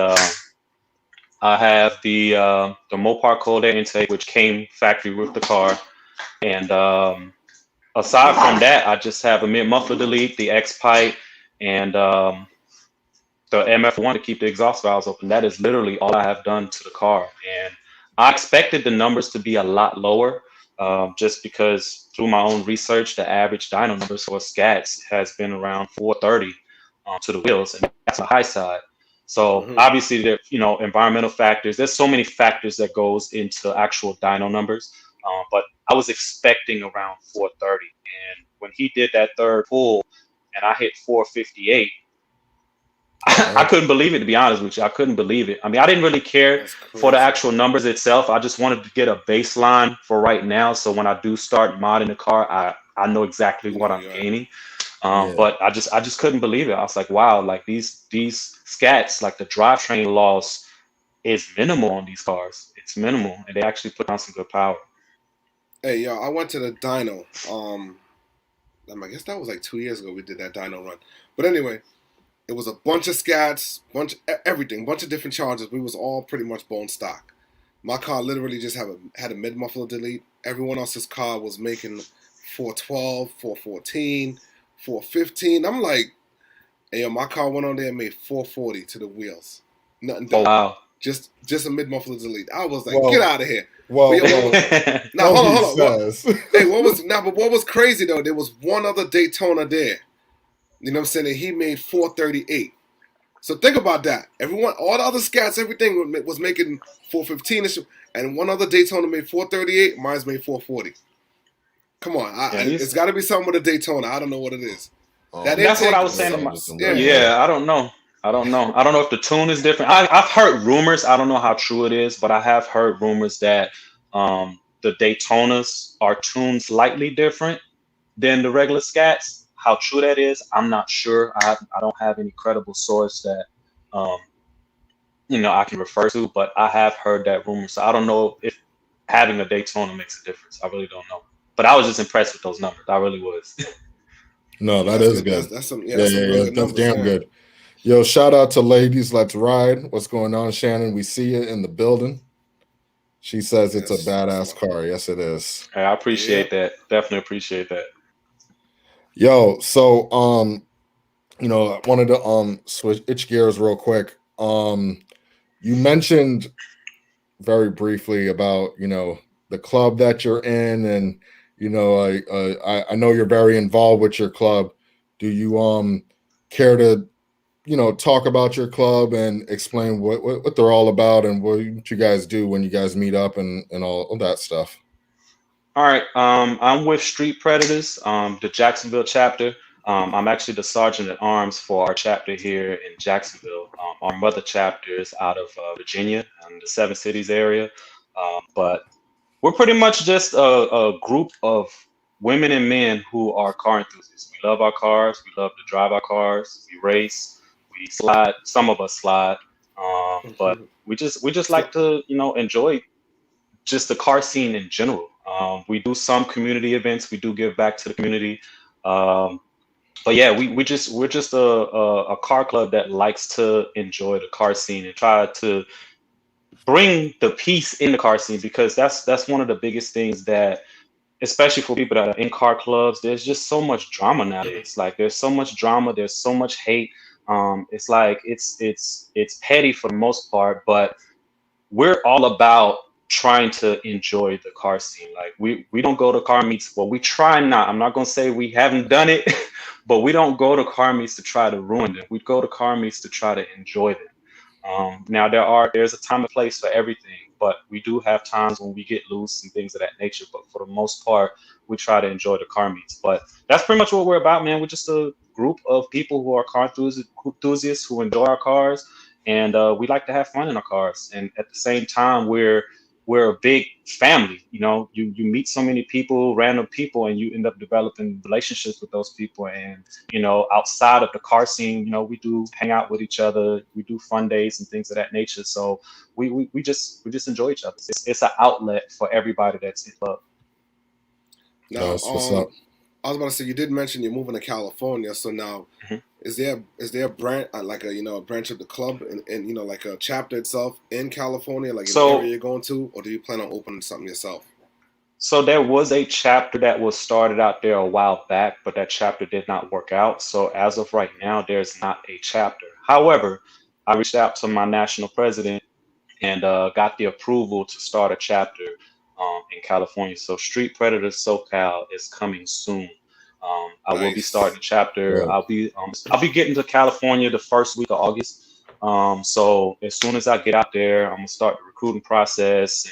I have the Mopar cold air intake, which came factory with the car. And aside from that, I just have a mid muffler delete, the X pipe, and the MF1 to keep the exhaust valves open. That is literally all I have done to the car. And I expected the numbers to be a lot lower, just because through my own research, the average dyno numbers for SCATs has been around 430 to the wheels, and that's the high side. So obviously, there, you know, environmental factors. There's so many factors that goes into actual dyno numbers, but I was expecting around 430. And when he did that third pull, and I hit 458. I couldn't believe it, to be honest with you. I couldn't believe it. I mean, I didn't really care for the actual numbers itself. I just wanted to get a baseline for right now. So when I do start modding the car, I know exactly what I'm gaining. But I just couldn't believe it. I was like, wow, like these scats, like the drivetrain loss is minimal on these cars. It's minimal, and they actually put on some good power. Hey, yo, I went to the dyno. I guess that was like 2 years ago we did that dyno run. But anyway, it was a bunch of scats, everything, bunch of different charges. We was all pretty much bone stock. My car literally just had a mid muffler delete. Everyone else's car was making 412, 414, 415. I'm like, hey, yo, my car went on there and made 440 to the wheels. Nothing done. Oh, wow. Just a mid muffler delete. I was like, Well, get out of here. Well, Now hold on. What, What was crazy though? There was one other Daytona there. You know what I'm saying? And he made 438. So think about that. All the other scats, everything was making 415ish, and one other Daytona made 438. Mine's made 440. Come on, it's got to be something with a Daytona. I don't know what it is. That's what I was saying. I don't know. I don't know if the tune is different. I've heard rumors. I don't know how true it is, but I have heard rumors that The Daytonas are tuned slightly different than the regular scats. How true that is, I'm not sure. I don't have any credible source that I can refer to, but I have heard that rumor. So I don't know if having a Daytona makes a difference. I really don't know. But I was just impressed with those numbers. I really was. No, That's is good. good. That's some Yeah, that's some real good that's numbers damn there. good. Yo, shout out to Ladies Let's Ride. What's going on, Shannon? We see you in the building. She says it's a Yes, badass car. Yes, it is. Hey, I appreciate that. Definitely appreciate that. Yo, so I wanted to switch gears real quick. You mentioned very briefly about the club that you're in, and I know you're very involved with your club. Do you care to talk about your club and explain what they're all about and what you guys do when you guys meet up and all of that stuff? All right. I'm with Street Predatorz, the Jacksonville chapter. I'm actually the sergeant at arms for our chapter here in Jacksonville. Our mother chapter is out of Virginia in the Seven Cities area. But we're pretty much just a group of women and men who are car enthusiasts. We love our cars. We love to drive our cars. We race. We slide. Some of us slide. But we just like to enjoy just the car scene in general. We do some community events. We do give back to the community. But yeah, we're just a car club that likes to enjoy the car scene and try to bring the peace in the car scene, because that's one of the biggest things that, especially for people that are in car clubs, there's just so much drama nowadays. Like there's so much drama, there's so much hate. It's like it's petty for the most part, but we're all about trying to enjoy the car scene. Like we don't go to car meets. Well, we try not. I'm not gonna say we haven't done it, but we don't go to car meets to try to ruin them. We go to car meets to try to enjoy them. Now there's a time and place for everything, but we do have times when we get loose and things of that nature. But for the most part, we try to enjoy the car meets. But that's pretty much what we're about, man. We're just a group of people who are car enthusiasts who enjoy our cars, and we like to have fun in our cars. And at the same time, we're a big family. You meet so many people, random people, and you end up developing relationships with those people. And outside of the car scene, we do hang out with each other. We do fun days and things of that nature. So we just enjoy each other. It's an outlet for everybody that's in love. Now, What's up? I was about to say, you did mention you're moving to California. So now, is there a branch like a branch of the club and like a chapter itself in California, like an area you're going to, or do you plan on opening something yourself? So there was a chapter that was started out there a while back, but that chapter did not work out. So as of right now, there's not a chapter. However, I reached out to my national president and got the approval to start a chapter in California. So Street Predatorz SoCal is coming soon. I will be starting a chapter. Right. I'll be getting to California the first week of August. So as soon as I get out there, I'm gonna start the recruiting process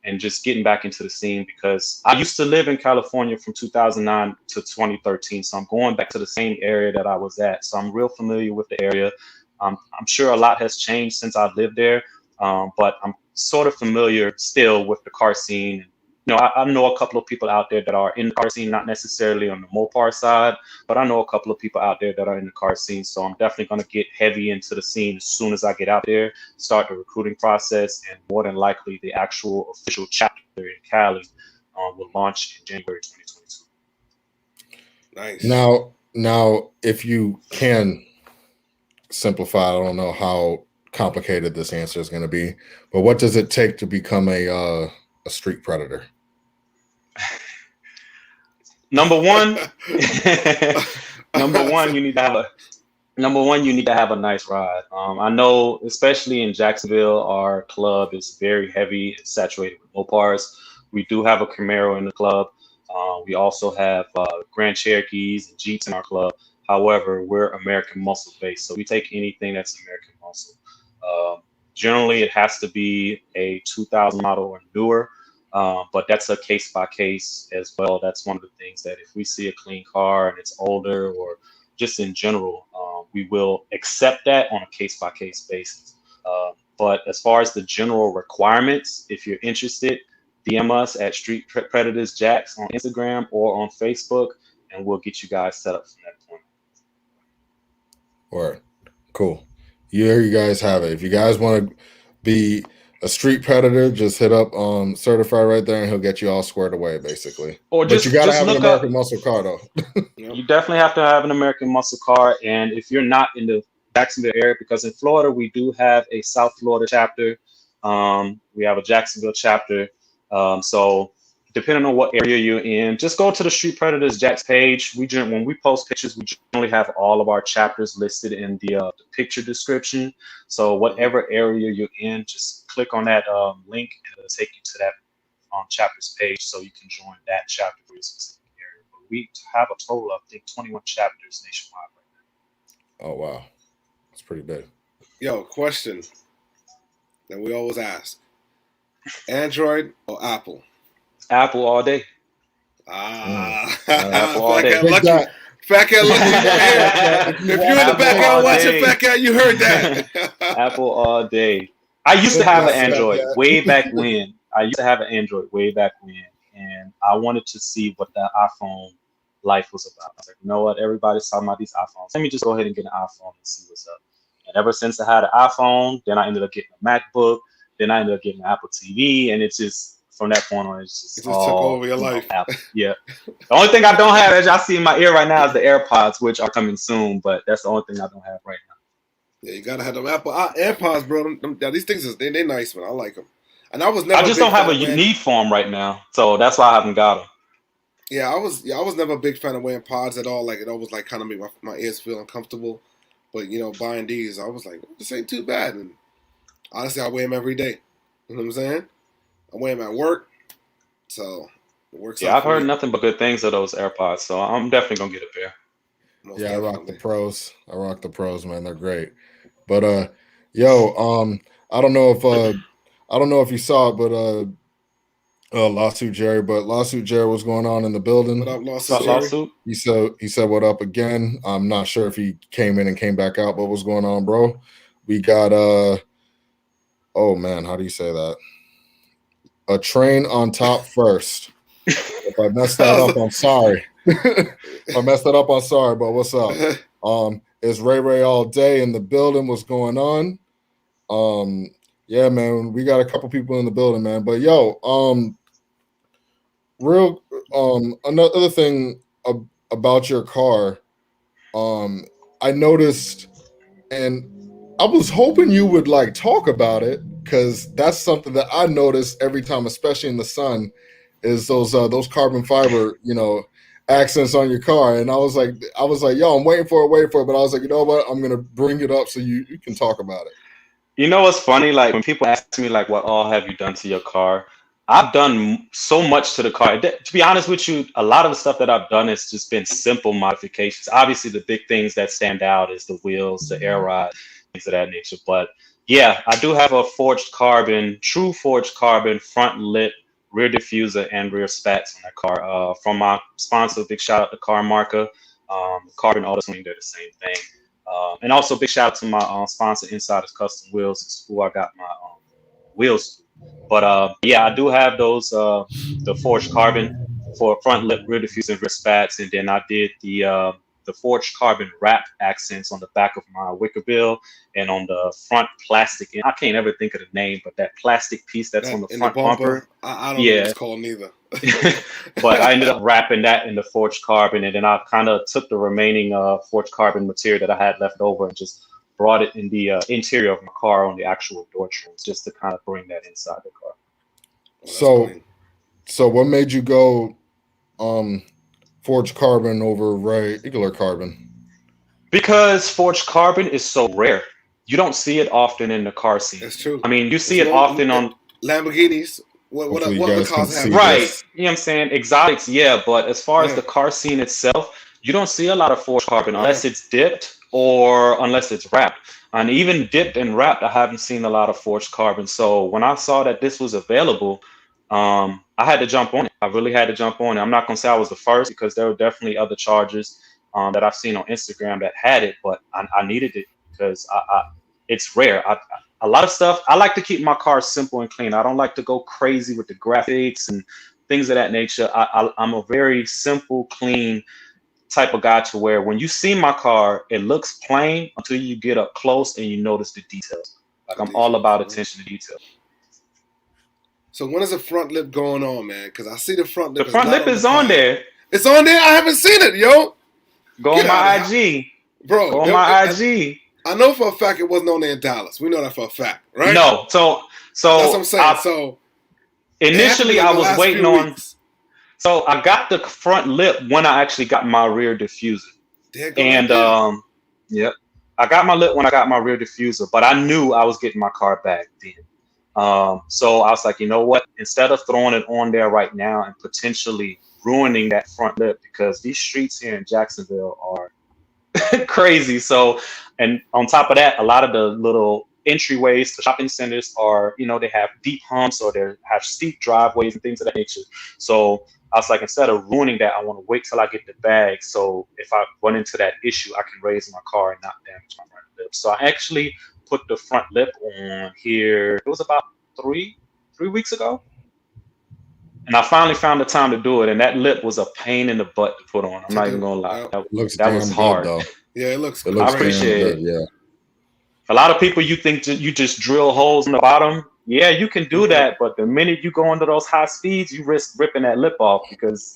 and just getting back into the scene, because I used to live in California from 2009 to 2013. So I'm going back to the same area that I was at. So I'm real familiar with the area. I'm sure a lot has changed since I lived there, but I'm sort of familiar still with the car scene. I know a couple of people out there that are in the car scene, not necessarily on the Mopar side, but I know a couple of people out there that are in the car scene. So I'm definitely going to get heavy into the scene as soon as I get out there, start the recruiting process, and more than likely the actual official chapter in Cali will launch in January 2022. Nice. Now, if you can simplify, I don't know how complicated this answer is going to be, but what does it take to become a street predator? Number one, you need to have a nice ride. I know, especially in Jacksonville, our club is very heavy and saturated with Mopars. We do have a Camaro in the club. We also have Grand Cherokees and Jeeps in our club. However, we're American muscle based, so we take anything that's American muscle. Generally, it has to be a 2000 model or newer, but that's a case by case as well. That's one of the things that if we see a clean car and it's older, or just in general, we will accept that on a case by case basis. But as far as the general requirements, if you're interested, DM us at Street Predatorz Jax on Instagram or on Facebook, and we'll get you guys set up from that point. Word. Cool. You guys have it. If you guys want to be a street predator, just hit up Certified right there, and he'll get you all squared away, basically. Or But you gotta have an look American up, muscle car, though. you definitely have to have an American muscle car. And if you're not in the Jacksonville area, because in Florida we do have a South Florida chapter, we have a Jacksonville chapter. So depending on what area you're in, just go to the Street Predatorz Jax page. When we post pictures, we generally have all of our chapters listed in the picture description. So whatever area you're in, just click on that link, and it'll take you to that chapters page, so you can join that chapter for your specific area. But we have a total of, I think, 21 chapters nationwide right now. Oh wow, that's pretty big. Yo, question that we always ask: Android or Apple? Apple all day. Apple all day. FaTKaT Lucky. If you're in the background watching FaTKaT, you heard that. Apple all day. I used to have an Android way back when. And I wanted to see what the iPhone life was about. I was like, you know what? Everybody's talking about these iPhones. Let me just go ahead and get an iPhone and see what's up. And ever since I had an iPhone, then I ended up getting a MacBook. Then I ended up getting an Apple TV, and it's just, from that point on, it's just It just took over your life. Apple. Yeah. The only thing I don't have, as y'all see in my ear right now, is the AirPods, which are coming soon. But that's the only thing I don't have right now. Yeah, you gotta have them Apple AirPods, bro. These things they nice, man. I like them. And I was never. I just don't have a need for them right now, so that's why I haven't got them. Yeah, I was never a big fan of wearing pods at all. Like, it always like kind of make my ears feel uncomfortable. But buying these, I was like, this ain't too bad. And honestly, I wear them every day. You know what I'm saying? I wear them at work, so it works. Yeah, I've heard nothing but good things of those AirPods, so I'm definitely gonna get a pair. I rock the pros. Man. They're great. But yo, I don't know if you saw it, but Lawsuit Jerry. But Lawsuit Jerry, what's going on in the building? What up, Lawsuit Jerry? He said what up again. I'm not sure if he came in and came back out, but what's going on, bro? We got oh man, how do you say that? A train on top first. If I messed that up, I'm sorry. If I messed that up, I'm sorry, but what's up? It's Ray all day in the building. What's going on? Yeah, man, we got a couple people in the building, man. But yo, another thing about your car, I noticed, and I was hoping you would like talk about it, because that's something that I notice every time, especially in the sun, is those carbon fiber, accents on your car. And I was like, yo, I'm waiting for it. But I was like, you know what? I'm gonna bring it up so you can talk about it. You know what's funny? Like, when people ask me, like, what all have you done to your car? I've done so much to the car. To be honest with you, a lot of the stuff that I've done has just been simple modifications. Obviously, the big things that stand out is the wheels, the air rod, things of that nature. But yeah, I do have a true forged carbon front lit rear diffuser and rear spats on that car. From my sponsor, big shout out to Car Marker, Carbon Auto Swing, they're the same thing. And also big shout out to my sponsor, Insiders Custom Wheels, is who I got my wheels to. But yeah, I do have those the forged carbon for front lip, rear diffuser, and rear spats, and then I did the forged carbon wrap accents on the back of my wicker bill and on the front plastic. And I can't ever think of the name, but that plastic piece that's on the front bumper. I don't know what it's called neither. But I ended up wrapping that in the forged carbon, and then I kind of took the remaining forged carbon material that I had left over and just brought it in the interior of my car on the actual door trims, just to kind of bring that inside the car. So what made you go forged carbon over regular carbon? Because forged carbon is so rare. You don't see it often in the car scene. That's true. I mean, you see it often on Lamborghinis. What other cars have? Right. You know what I'm saying? Exotics, yeah. But as far as the car scene itself, you don't see a lot of forged carbon unless it's dipped or unless it's wrapped. And even dipped and wrapped, I haven't seen a lot of forged carbon. So when I saw that this was available, I had to jump on it. I really had to jump on it. I'm not going to say I was the first, because there were definitely other chargers that I've seen on Instagram that had it, but I needed it because it's rare. a lot of stuff. I like to keep my car simple and clean. I don't like to go crazy with the graphics and things of that nature. I'm a very simple, clean type of guy to where when you see my car, it looks plain until you get up close and you notice the details. Like I'm all about attention to detail. So when is the front lip going on, man? Because I see the front lip. The front lip is on there. It's on there? I haven't seen it, yo. Go on my IG. Bro. Go on my IG. I know for a fact it wasn't on there in Dallas. We know that for a fact, right? No. So that's what I'm saying. So initially I was waiting on. So I got the front lip when I actually got my rear diffuser. And yep. I got my lip when I got my rear diffuser, but I knew I was getting my car back then. So I was like, you know what? Instead of throwing it on there right now and potentially ruining that front lip, because these streets here in Jacksonville are crazy. So, and on top of that, a lot of the little entryways to shopping centers are, you know, they have deep humps or they have steep driveways and things of that nature. So I was like, instead of ruining that, I want to wait till I get the bag. So if I run into that issue, I can raise my car and not damage my front lip. So I actually put the front lip on here. It was about three weeks ago. And I finally found the time to do it. And that lip was a pain in the butt to put on. I'm not even going to lie. That was hard. Though. Yeah, it looks I appreciate it. Yeah. A lot of people, you think you just drill holes in the bottom. Yeah, you can do that, but the minute you go into those high speeds, you risk ripping that lip off because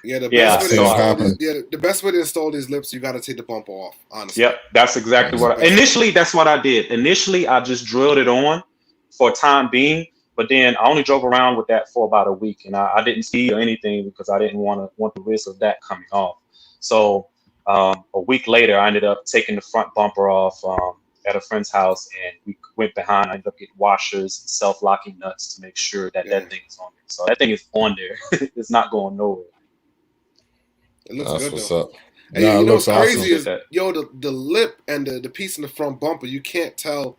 the best way to install these lips, you got to take the bumper off, honestly. Yep, that's exactly initially that's what I did. Initially, I just drilled it on for a time being, but then I only drove around with that for about a week, and I didn't speed or anything because I didn't want the risk of that coming off. So a week later, I ended up taking the front bumper off at a friend's house, and we went behind. I ended up getting washers and self-locking nuts to make sure that that thing is on there. So that thing is on there. It's not going nowhere. It looks good, what's though. up. And you know what's crazy is, the lip and the piece in the front bumper, you can't tell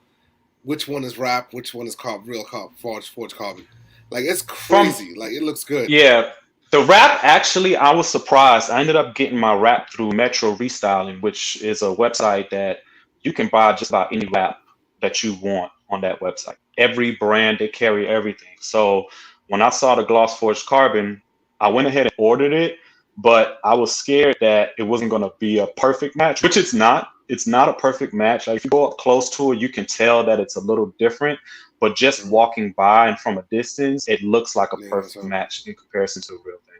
which one is wrap, which one is real forged carbon. Like, it's crazy. Like, it looks good. Yeah. The wrap, actually, I was surprised. I ended up getting my wrap through Metro Restyling, which is a website that you can buy just about any wrap that you want on that website. Every brand, they carry everything. So when I saw the gloss forged carbon, I went ahead and ordered it, but I was scared that it wasn't going to be a perfect match, which it's not. It's not a perfect match. Like, if you go up close to it, you can tell that it's a little different, but just walking by and from a distance, it looks like a perfect match in comparison to a real thing.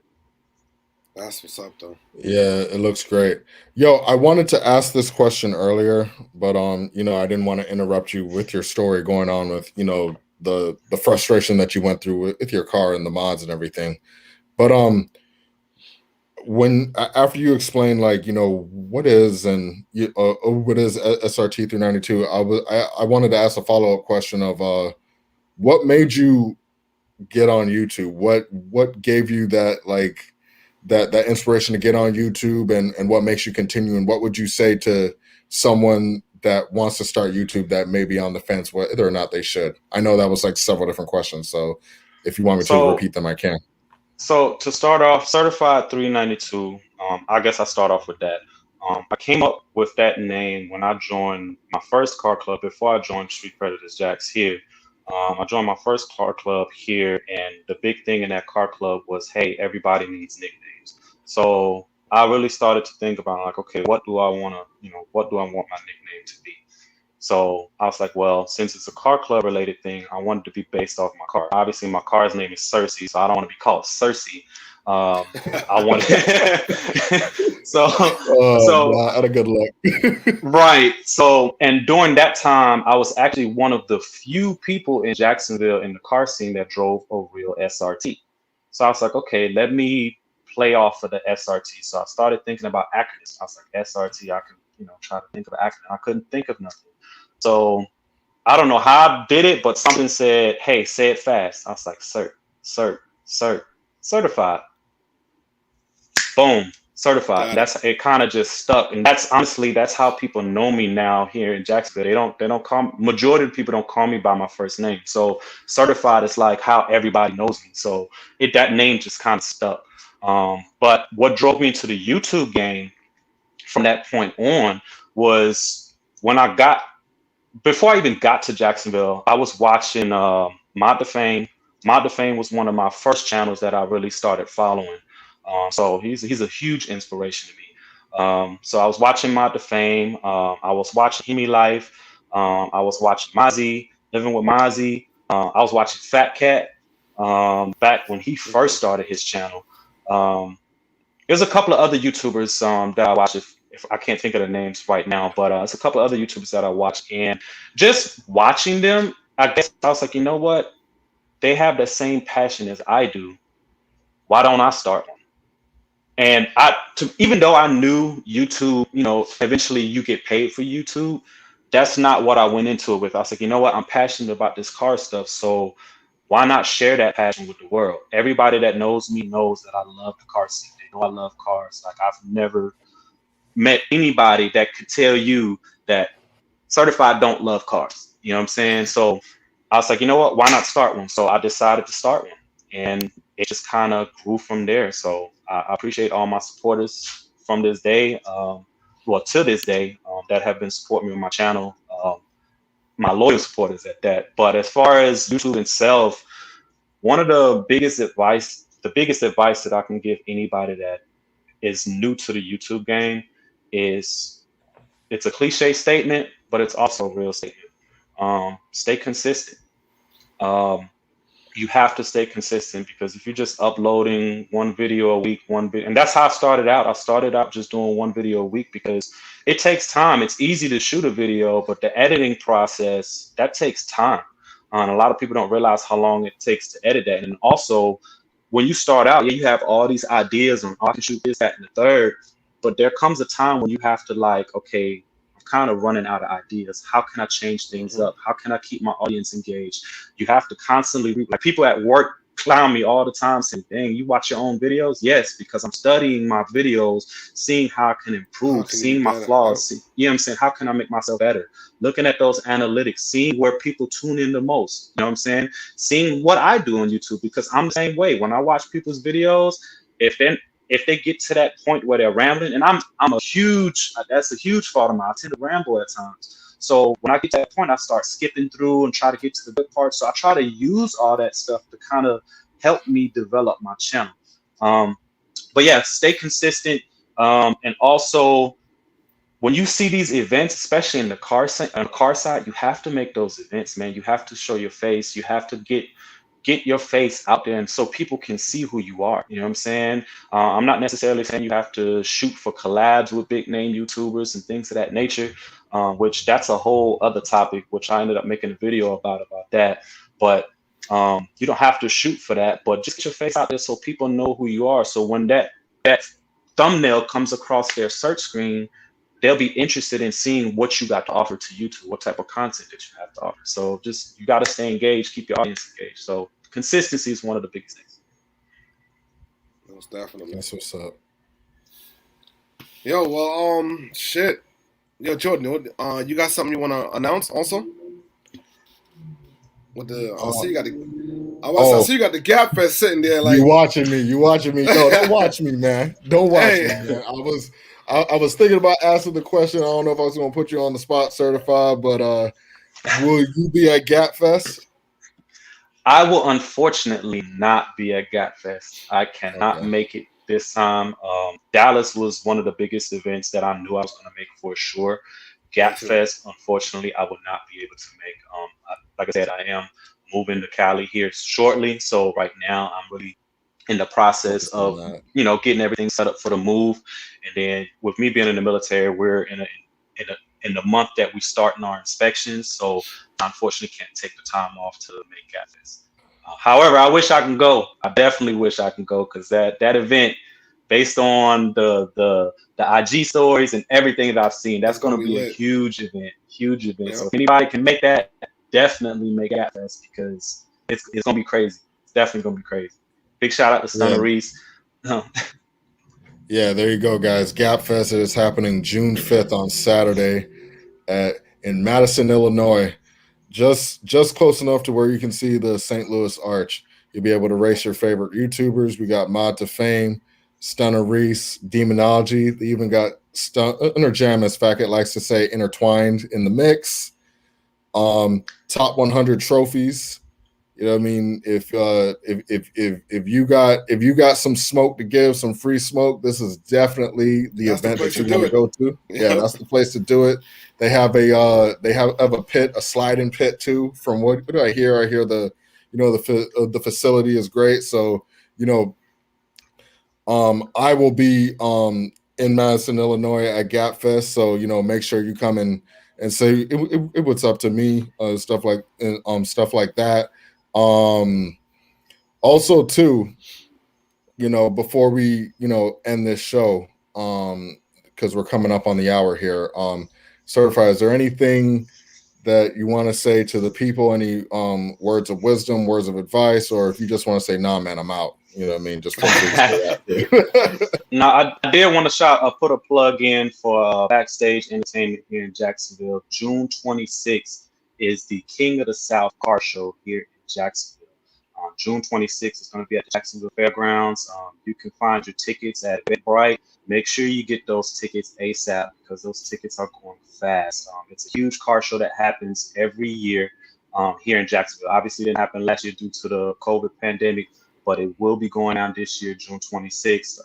That's what's up, though. Yeah, it looks great. Yo, I wanted to ask this question earlier, but you know, I didn't want to interrupt you with your story going on with, you know, the frustration that you went through with your car and the mods and everything. But when after you explain, like, you know, what is SRT 392, I wanted to ask a follow-up question of what made you get on YouTube? What gave you that, like, that inspiration to get on YouTube, and what makes you continue, and what would you say to someone that wants to start YouTube that may be on the fence whether or not they should? I know that was like several different questions, so if you want me to repeat them, I can. So to start off, Certified 392, I guess I start off with that. I came up with that name when I joined my first car club before I joined Street Predatorz Jacks here. I joined my first car club here, and the big thing in that car club was, hey, everybody needs nicknames. So I really started to think about, like, okay, what do I want my nickname to be? So I was like, well, since it's a car club related thing, I wanted to be based off my car. Obviously, my car's name is Cersei, so I don't want to be called Cersei. I want so out of good luck. Right. So, and during that time, I was actually one of the few people in Jacksonville in the car scene that drove a real SRT. So I was like, okay, let me play off of the SRT. So I started thinking about acronyms. I was like, SRT, I can, try to think of an acronym. I couldn't think of nothing. So I don't know how I did it, but something said, hey, say it fast. I was like, certified. Boom, certified. It kind of just stuck. And that's how people know me now here in Jacksonville. They don't call, majority of people don't call me by my first name. So certified is like how everybody knows me. So that name just kind of stuck. But what drove me into the YouTube game from that point on was when I got before I even got to Jacksonville, I was watching Mod the Fame. Mod the Fame was one of my first channels that I really started following. So he's a huge inspiration to me. So I was watching Mod the Fame. I was watching Hemi Life. I was watching Mozzie, Living with Mozzie. I was watching FaTKaT back when he first started his channel. There's a couple of other YouTubers that I watch. If I can't think of the names right now, but it's a couple of other YouTubers that I watch, and just watching them, I guess I was like, you know what? They have the same passion as I do. Why don't I start one? And even though I knew YouTube, eventually you get paid for YouTube, that's not what I went into it with. I was like, you know what? I'm passionate about this car stuff, so why not share that passion with the world? Everybody that knows me knows that I love the car scene. They know I love cars. Like, I've never met anybody that could tell you that certified don't love cars. You know what I'm saying? So I was like, you know what? Why not start one? So I decided to start one, and it just kind of grew from there. So I appreciate all my supporters from this day, to this day, that have been supporting me on my channel. My loyal supporters at that. But as far as YouTube itself, one of the biggest advice that I can give anybody that is new to the YouTube game is, it's a cliche statement, but it's also a real statement. Stay consistent. You have to stay consistent, because if you're just uploading one video a week, and that's how I started out. I started out just doing one video a week because it takes time. It's easy to shoot a video, but the editing process, that takes time. And a lot of people don't realize how long it takes to edit that. And also, when you start out, you have all these ideas on, I can shoot this, that, and the third, but there comes a time when you have to, like, okay, I'm kind of running out of ideas. How can I change things up? How can I keep my audience engaged? You have to constantly, like, people at work clown me all the time saying, dang, you watch your own videos? Yes, because I'm studying my videos, seeing how I can improve, seeing my flaws. You know what I'm saying? How can I make myself better? Looking at those analytics, seeing where people tune in the most. You know what I'm saying? Seeing what I do on YouTube, because I'm the same way. When I watch people's videos, if they get to that point where they're rambling, and that's a huge fault of mine. I tend to ramble at times. So when I get to that point, I start skipping through and try to get to the good parts. So I try to use all that stuff to kind of help me develop my channel. But yeah, stay consistent. And also, when you see these events, especially in the car side, you have to make those events, man. You have to show your face. You have to get your face out there, and so people can see who you are. You know what I'm saying? I'm not necessarily saying you have to shoot for collabs with big name YouTubers and things of that nature, which that's a whole other topic, which I ended up making a video about that. But you don't have to shoot for that, but just get your face out there so people know who you are. So when that thumbnail comes across their search screen, they'll be interested in seeing what you got to offer to YouTube, what type of content that you have to offer. So just, you got to stay engaged, keep your audience engaged. So consistency is one of the biggest things. Most definitely. That's what's up. Yo, well, shit. Yo, Jordan, you got something you want to announce also? With the, I see you got the Gap Fest sitting there. Like, you watching me? No, don't watch me, man. Don't watch me, man. I was thinking about asking the question. I don't know if I was going to put you on the spot, certified, but will you be at Gap Fest? I will unfortunately not be at Gap Fest. I cannot make it this time. Dallas was one of the biggest events that I knew I was going to make for sure. Gap Fest, unfortunately, I will not be able to make. Like I said, I am moving to Cali here shortly, so right now I'm really in the process of getting everything set up for the move. And then with me being in the military, we're in the month that we start in our inspections, so I unfortunately can't take the time off to make Gap Fest. However, I wish I can go. I definitely wish I can go, because that event, based on the IG stories and everything that I've seen, that's going to be a huge event. Yeah. So if anybody can make that, definitely make Gap Fest, because it's going to be crazy. It's definitely going to be crazy. Big shout out to Stunner Reese. Yeah, there you go, guys. Gap Fest is happening June 5th on Saturday in Madison, Illinois. Just close enough to where you can see the St. Louis Arch. You'll be able to race your favorite YouTubers. We got Mod to Fame, Stunner Reese, Demonology. They even got Stunner Jam, as FaTKaT likes to say, intertwined in the mix. Top 100 trophies. You know what I mean? If you got some smoke to give, some free smoke, this is definitely the event that you want to go to. Yeah, that's the place to do it. They have a pit, a sliding pit too. From what do I hear? I hear the facility is great. So I will be in Madison, Illinois at Gap Fest. So make sure you come and say it what's up to me, stuff like that. Also too, before we end this show, because we're coming up on the hour here, Certified, is there anything that you want to say to the people? Any words of wisdom, words of advice, or if you just want to say, nah, man, I'm out. You know what I mean? Just No, I did want to put a plug in for Backstage Entertainment here in Jacksonville. June 26th is the King of the South car show here in Jacksonville. June 26th is going to be at the Jacksonville Fairgrounds. You can find your tickets at Eventbrite. Make sure you get those tickets ASAP because those tickets are going fast. It's a huge car show that happens every year here in Jacksonville. Obviously, it didn't happen last year due to the COVID pandemic, but it will be going down this year, June 26th.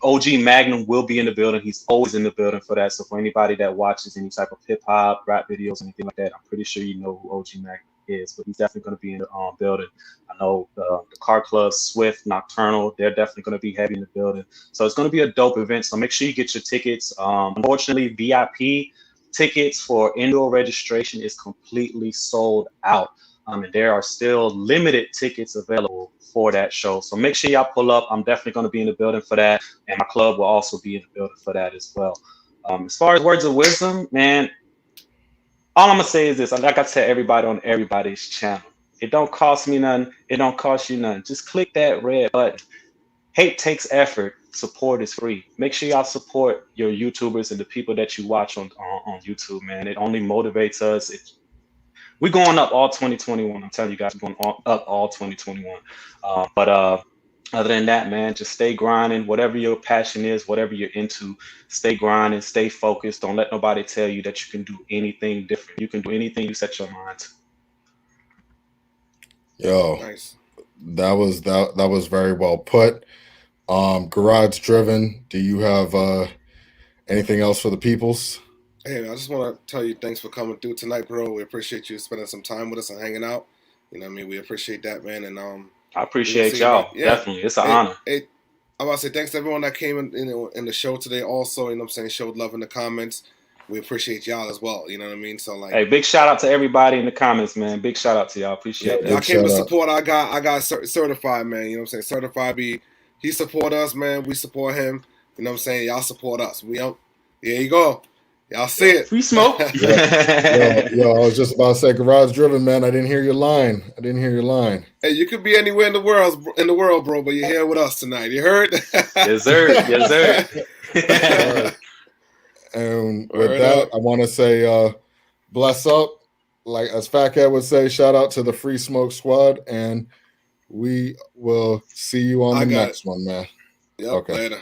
OG Magnum will be in the building. He's always in the building for that. So for anybody that watches any type of hip hop, rap videos, anything like that, I'm pretty sure you know who OG Magnum is, but he's definitely going to be in the building. I know the Car Club, Swift, Nocturnal, they're definitely going to be heavy in the building. So it's going to be a dope event. So make sure you get your tickets. Unfortunately, VIP tickets for indoor registration is completely sold out. And there are still limited tickets available for that show. So make sure y'all pull up. I'm definitely going to be in the building for that. And my club will also be in the building for that as well. As far as words of wisdom, man, all I'm going to say is this. Like I tell everybody on everybody's channel, it don't cost me nothing. It don't cost you nothing. Just click that red button. Hate takes effort. Support is free. Make sure y'all support your YouTubers and the people that you watch on YouTube, man. It only motivates us. We're going up all 2021. I'm telling you guys, we're going up all 2021. But other than that, man, just stay grinding. Whatever your passion is, whatever you're into, stay grinding, stay focused. Don't let nobody tell you that you can do anything different. You can do anything you set your mind to. Yo, Nice. that was very well put. Garage Driven, do you have anything else for the peoples? Hey, man, I just want to tell you thanks for coming through tonight, bro. We appreciate you spending some time with us and hanging out. You know what I mean? We appreciate that, man. And I appreciate y'all. Yeah. Definitely. It's an honor. I'm about to say thanks to everyone that came in the show today also, you know what I'm saying, showed love in the comments. We appreciate y'all as well, you know what I mean? So hey, big shout out to everybody in the comments, man. Big shout out to y'all. Appreciate that. I came to support. I got Certified, man. You know what I'm saying? Certified he support us, man. We support him. You know what I'm saying? Y'all support us. There you go. Y'all see it. Free smoke. Yo, I was just about to say Garage Driven, man. I didn't hear your line. Hey, you could be anywhere in the world, bro, but you're here with us tonight. You heard? Yes, sir. Yes, sir. Right. And with that, I want to say bless up. Like as FaTKaT would say, shout out to the Free Smoke Squad, and we will see you on the next one, man. Yep, okay. Later.